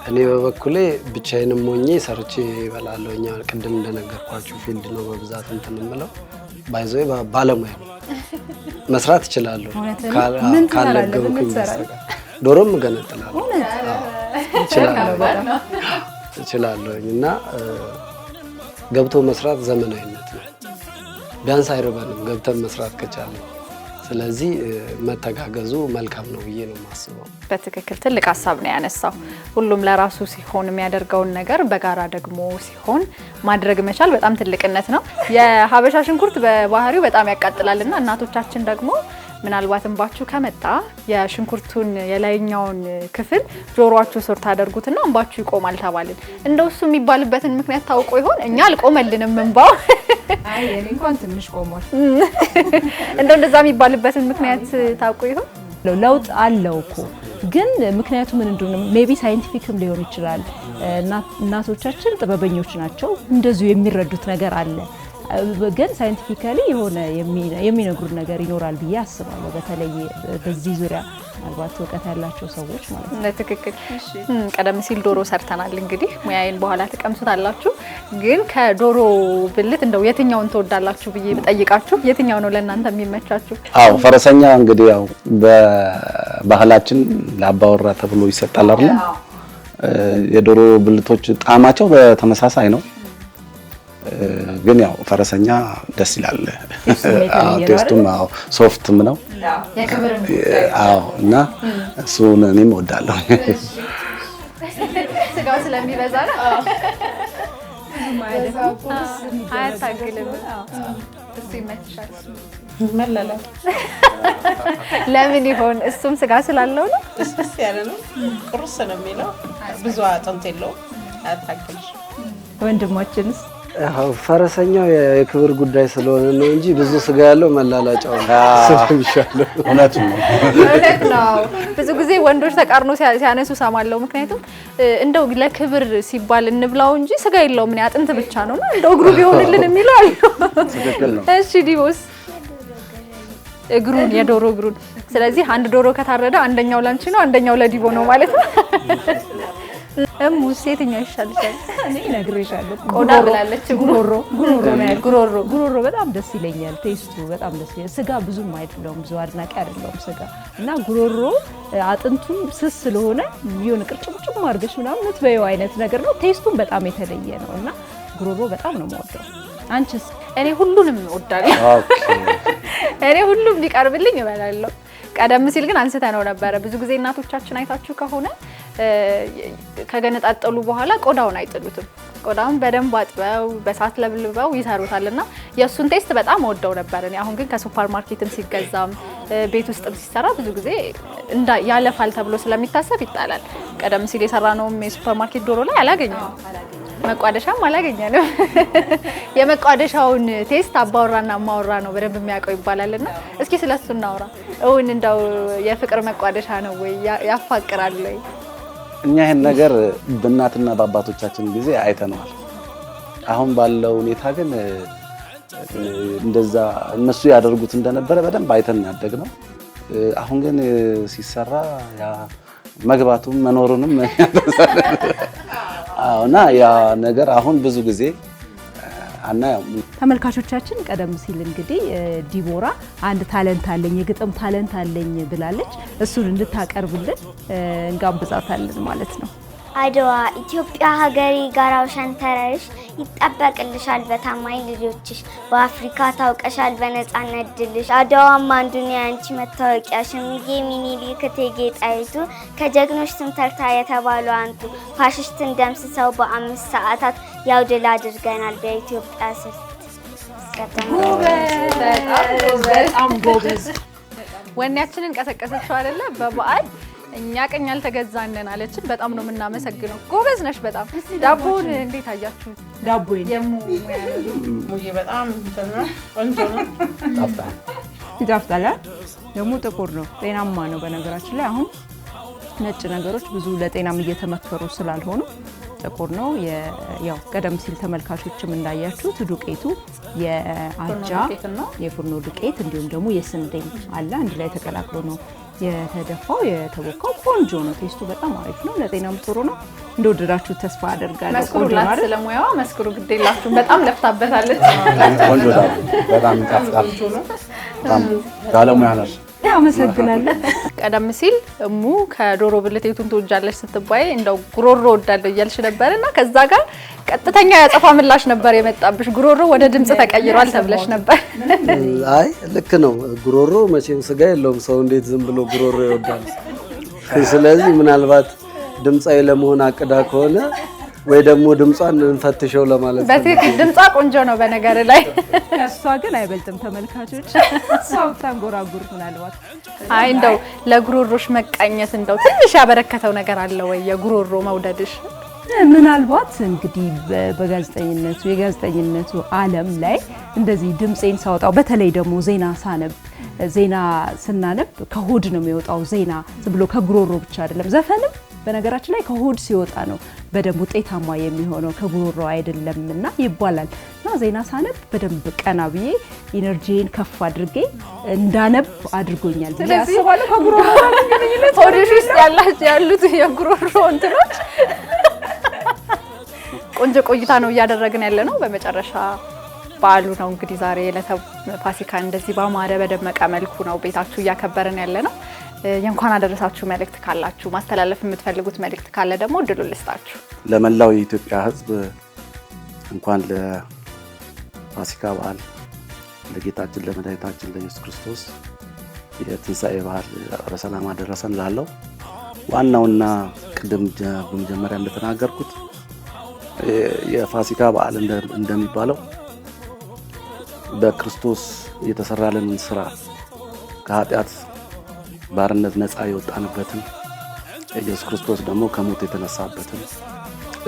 እኔ በበኩሌ ብቻዬንም ሆኜ ሰርቼ እበላለሁ። እኛ ቅድም እንደነገርኳችሁ ፊልድ ነው በብዛት እንትን የምለው። ባይዘው ባለሙያ ነው፣ መስራት እችላለሁ ካለገቡኝ በስተቀር። ዶሮም እገነጥላለሁ እችላለሁ እና ገብቶ መስራት ዘመናዊነት ነው። ቢያንስ አይርበንም ገብተን መስራት ከቻለን። ስለዚህ መተጋገዙ መልካም ነው ብዬ ነው የማስበው። በትክክል ትልቅ ሀሳብ ነው ያነሳው። ሁሉም ለራሱ ሲሆን የሚያደርገውን ነገር በጋራ ደግሞ ሲሆን ማድረግ መቻል በጣም ትልቅነት ነው። የሀበሻ ሽንኩርት በባህሪው በጣም ያቃጥላልና እናቶቻችን ደግሞ ምናልባት እንባችሁ ከመጣ የሽንኩርቱን የላይኛውን ክፍል ጆሮአችሁ ስር ታደርጉትና እንባችሁ ይቆማል ተባልን። እንደው እሱ የሚባልበትን ምክንያት ታውቆ ይሆን? እኛ አልቆመልንም እንባው። አይ እኔ እንኳን ትንሽ ቆሟል። እንደው እንደዛ የሚባልበትን ምክንያት ታውቆ ይሆን? ለውጥ አለው እኮ ግን ምክንያቱ ምን እንደሆነ ሜቢ ሳይንቲፊክም ሊሆን ይችላል። እናቶቻችን ጥበበኞች ናቸው፣ እንደዚሁ የሚረዱት ነገር አለ። ግን ሳይንቲፊካሊ የሆነ የሚነግሩት ነገር ይኖራል ብዬ አስባለሁ። በተለይ በዚህ ዙሪያ ምናልባት እውቀት ያላቸው ሰዎች ማለት ነው። ለትክክል ቀደም ሲል ዶሮ ሰርተናል። እንግዲህ ሙያዬን በኋላ ተቀምሱታላችሁ። ግን ከዶሮ ብልት እንደው የትኛውን ትወዳላችሁ ብዬ ብጠይቃችሁ የትኛው ነው ለእናንተ የሚመቻችሁ? አዎ ፈረሰኛ እንግዲህ ያው በባህላችን ለአባወራ ተብሎ ይሰጣል አይደል? የዶሮ ብልቶች ጣዕማቸው በተመሳሳይ ነው። ግን ያው ፈረሰኛ ደስ ይላል። ቴስቱም ሶፍትም ነው። አዎ እና እሱን እኔም እወዳለሁ። ስጋው ስለሚበዛ ነው። አያታግልም። እሱ ይመችሻል? መለላት ለምን ይሆን? እሱም ስጋ ስላለው ነው። እስስ ያለ ነው። ቁርስ ነው የሚለው። ብዙ አጥንት የለውም። አያታግልሽ። ወንድማችንስ? ፈረሰኛው የክብር ጉዳይ ስለሆነ ነው እንጂ ብዙ ስጋ ያለው መላላጫው ነው። እውነት ነው። እውነት ነው። ብዙ ጊዜ ወንዶች ተቃርኖ ሲያነሱ ሰማለው። ምክንያቱም እንደው ለክብር ሲባል እንብላው እንጂ ስጋ የለውም ምን አጥንት ብቻ ነውና እንደው እግሩ ቢሆንልን የሚለው አሉ። እሺ ዲቦስ? እግሩን የዶሮ እግሩን። ስለዚህ አንድ ዶሮ ከታረደ አንደኛው ላንቺ ነው፣ አንደኛው ለዲቦ ነው ማለት ነው። እሙስ የትኛው ይሻልሻል? እኔ ነግሬሻለሁ። ቆዳ ብላለች። ጉሮሮ በጣም ደስ ይለኛል። ቴስቱ በጣም ደስ ይላል። ስጋ ብዙም አይደለም፣ ብዙ አድናቂ አይደለም ስጋ እና ጉሮሮ አጥንቱ ስስ ስለሆነ የሆነ ቅርጭምጭም አድርገሽ ምናምን የምትበይው አይነት ነገር ነው። ቴስቱም በጣም የተለየ ነው እና ጉሮሮ በጣም ነው የምወደው። አንቺስ? እኔ ሁሉንም እወዳለሁ። እኔ ሁሉም ሊቀርብልኝ እበላለሁ። ቀደም ሲል ግን አንስተነው ነበረ። ብዙ ጊዜ እናቶቻችን አይታችሁ ከሆነ ከገነጣጠሉ በኋላ ቆዳውን አይጥሉትም። ቆዳውን በደንብ አጥበው በሳት ለብልበው ይሰሩታልና የሱን ቴስት በጣም ወደው ነበር። እኔ አሁን ግን ከሱፐር ማርኬትም ሲገዛም ቤት ውስጥም ሲሰራ ብዙ ጊዜ ያለፋል ተብሎ ስለሚታሰብ ይጣላል። ቀደም ሲል የሰራነውም የሱፐር ማርኬት ዶሮ ላይ አላገኘንም፣ መቋደሻም አላገኘንም። የመቋደሻውን ቴስት አባወራና ማወራ ነው በደንብ የሚያውቀው ይባላልና እስኪ ስለሱ እናውራ። እውን እንደው የፍቅር መቋደሻ ነው ወይ? ያፋቅራል ወይ? እኛ ይሄን ነገር በእናትና በአባቶቻችን ጊዜ አይተነዋል። አሁን ባለው ሁኔታ ግን እንደዛ እነሱ ያደርጉት እንደነበረ በደንብ አይተን ያደግነው። አሁን ግን ሲሰራ ያ መግባቱም መኖሩንም እና ያ ነገር አሁን ብዙ ጊዜ ተመልካቾቻችን ቀደም ሲል እንግዲህ ዲቦራ አንድ ታለንት አለኝ የግጥም ታለንት አለኝ ብላለች። እሱን እንድታቀርብልን እንጋብዛታለን ማለት ነው። አድዋ ኢትዮጵያ ሀገሬ ጋራው ሸንተረርሽ ይጠበቅልሻል በታማኝ ልጆችሽ በአፍሪካ ታውቀሻል በነጻነት ድልሽ አድዋም አንዱን ያንቺ መታወቂያ ሽምዬ ሚኒሊክ እቴጌ ጣይቱ ከጀግኖች ስም ተርታ የተባሉ አንቱ ፋሽስትን ደምስሰው በ5 ሰዓታት ያው ድል አድርገናል በኢትዮጵያ ስልት። በጣም ጎበዝ። ወኔያችንን ቀሰቀሰችው አይደለ? በበዓል እኛ ቀኝ አልተገዛነን አለችን። በጣም ነው የምናመሰግነው። ጎበዝ ነሽ በጣም። ዳቦን እንዴት አያችሁት? ዳቦዬን ሙዬ በጣም ቆንጆ ነው። ይጣፍጣል። ደግሞ ጥቁር ነው፣ ጤናማ ነው። በነገራችን ላይ አሁን ነጭ ነገሮች ብዙ ለጤናም እየተመከሩ ስላልሆኑ ጥቁር ነው። ያው ቀደም ሲል ተመልካቾችም እንዳያችሁት ዱቄቱ የአጃ የፉርኖ ዱቄት እንዲሁም ደግሞ የስንዴ አለ አንድ ላይ ተቀላቅሎ ነው የተደፋው የተቦካው። ቆንጆ ነው። ቴስቱ በጣም አሪፍ ነው። ለጤናም ጥሩ ነው። እንደወደዳችሁ ተስፋ አደርጋለሁ። መስክሩላት ስለሙያዋ መስክሩ። ግዴላችሁ በጣም ለፍታበታለች። ቆንጆ ዳቦ በጣም ይጣፍጣል። በጣም ባለሙያ ነሽ። አመሰግናለሁ። ቀደም ሲል እሙ ከዶሮ ብልት የቱን ትወጃለሽ ስትባይ እንደው ጉሮሮ ወዳለሁ እያልሽ ነበርና ከዛ ጋር ቀጥተኛ ያጸፋ ምላሽ ነበር የመጣብሽ። ጉሮሮ ወደ ድምጽ ተቀይሯል ተብለሽ ነበር። አይ ልክ ነው። ጉሮሮ መቼም ስጋ የለውም። ሰው እንዴት ዝም ብሎ ጉሮሮ ይወዳል? ስለዚህ ምናልባት ድምጻዊ ለመሆን አቅዳ ከሆነ ወይ ደግሞ ድምጿን እንፈትሸው ለማለት ነው። በትክክል ድምጿ ቆንጆ ነው በነገር ላይ። እሷ ግን አይበልጥም ተመልካቾች። እሷ ታንጎራጉር ምናልባት። አይ እንደው ለጉሮሮሽ መቃኘት እንደው ትንሽ ያበረከተው ነገር አለ ወይ የጉሮሮ መውደድሽ? ምናልባት እንግዲህ በጋዜጠኝነቱ የጋዜጠኝነቱ ዓለም ላይ እንደዚህ ድምጼን ሳወጣው በተለይ ደግሞ ዜና ስናነብ ከሆድ ነው የሚወጣው። ዜና ዝም ብሎ ከጉሮሮ ብቻ አይደለም። ዘፈንም በነገራችን ላይ ከሆድ ሲወጣ ነው በደንብ ውጤታማ የሚሆነው ከጉሮሮ አይደለምና ይባላል። እና ዜና ሳነብ በደንብ ቀና ብዬ ኢነርጂን ከፍ አድርጌ እንዳነብ አድርጎኛል። ስለዚህ ከጉሮሮ ሆድሽ ውስጥ ያሉት የጉሮሮ እንትኖች ቆንጆ ቆይታ ነው እያደረግን ያለ ነው። በመጨረሻ በዓሉ ነው እንግዲህ ዛሬ ለፋሲካ እንደዚህ ባማረ በደመቀ መልኩ ነው ቤታችሁ እያከበረን ያለ ነው። የእንኳን አደረሳችሁ መልእክት ካላችሁ ማስተላለፍ የምትፈልጉት መልእክት ካለ ደግሞ እድሉ ልስጣችሁ። ለመላው የኢትዮጵያ ሕዝብ እንኳን ለፋሲካ በዓል ለጌታችን ለመድኃኒታችን ለኢየሱስ ክርስቶስ የትንሣኤ በዓል በሰላም አደረሰን ላለው ዋናውና ቅድም በመጀመሪያ እንደተናገርኩት የፋሲካ በዓል እንደሚባለው በክርስቶስ የተሰራልንን ስራ ከኃጢአት ባርነት ነፃ የወጣንበትን ኢየሱስ ክርስቶስ ደግሞ ከሞት የተነሳበትን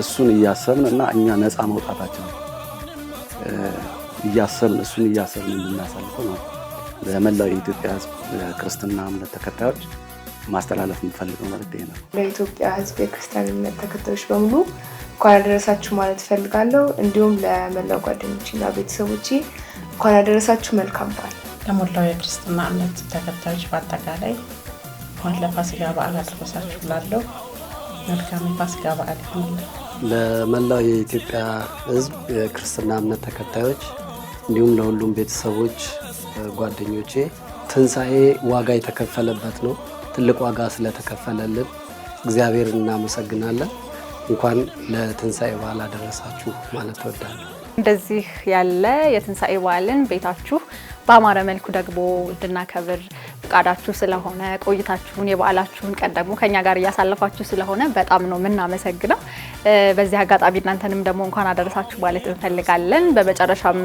እሱን እያሰብን እና እኛ ነፃ መውጣታችን እሱን እያሰብን እንድናሳልፈው ነው ለመላው የኢትዮጵያ ሕዝብ ክርስትና እምነት ተከታዮች ማስተላለፍ የምፈልገው መልእክት ይሄ ነው። ለኢትዮጵያ ሕዝብ የክርስቲያን እምነት ተከታዮች በሙሉ እንኳን አደረሳችሁ ማለት ፈልጋለሁ። እንዲሁም ለመላው ጓደኞችና ቤተሰቦቼ እንኳን አደረሳችሁ። መልካም በዓል። ለሞላው የክርስትና እምነት ተከታዮች በአጠቃላይ እንኳን ለፋሲካ በዓል አደረሳችሁ ላለው መልካም የፋሲካ በዓል ይሁን። ለመላው የኢትዮጵያ ሕዝብ የክርስትና እምነት ተከታዮች እንዲሁም ለሁሉም ቤተሰቦች ጓደኞቼ ትንሣኤ ዋጋ የተከፈለበት ነው። ትልቅ ዋጋ ስለተከፈለልን እግዚአብሔር እናመሰግናለን። እንኳን ለትንሣኤ በዓል አደረሳችሁ ማለት እወዳለሁ። እንደዚህ ያለ የትንሣኤ በዓልን ቤታችሁ በአማረ መልኩ ደግሞ እንድናከብር ፍቃዳችሁ ስለሆነ ቆይታችሁን የበዓላችሁን ቀን ደግሞ ከኛ ጋር እያሳለፋችሁ ስለሆነ በጣም ነው የምናመሰግነው። በዚህ አጋጣሚ እናንተንም ደግሞ እንኳን አደረሳችሁ ማለት እንፈልጋለን። በመጨረሻም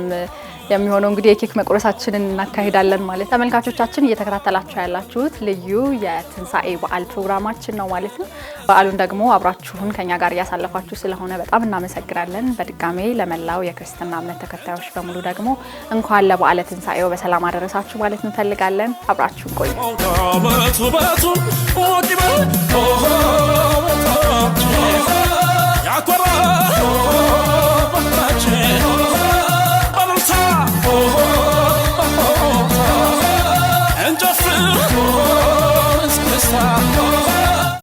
የሚሆነው እንግዲህ የኬክ መቁረሳችንን እናካሂዳለን ማለት ተመልካቾቻችን እየተከታተላችሁ ያላችሁት ልዩ የትንሣኤ በዓል ፕሮግራማችን ነው ማለት ነው። በዓሉን ደግሞ አብራችሁን ከኛ ጋር እያሳለፋችሁ ስለሆነ በጣም እናመሰግናለን። በድጋሜ ለመላው የክርስትና እምነት ተከታዮች በሙሉ ደግሞ እንኳን ለበዓለ ትንሣኤው በሰላም አደረሳችሁ ማለት እንፈልጋለን። አብራችሁ ቆዩ። Oh,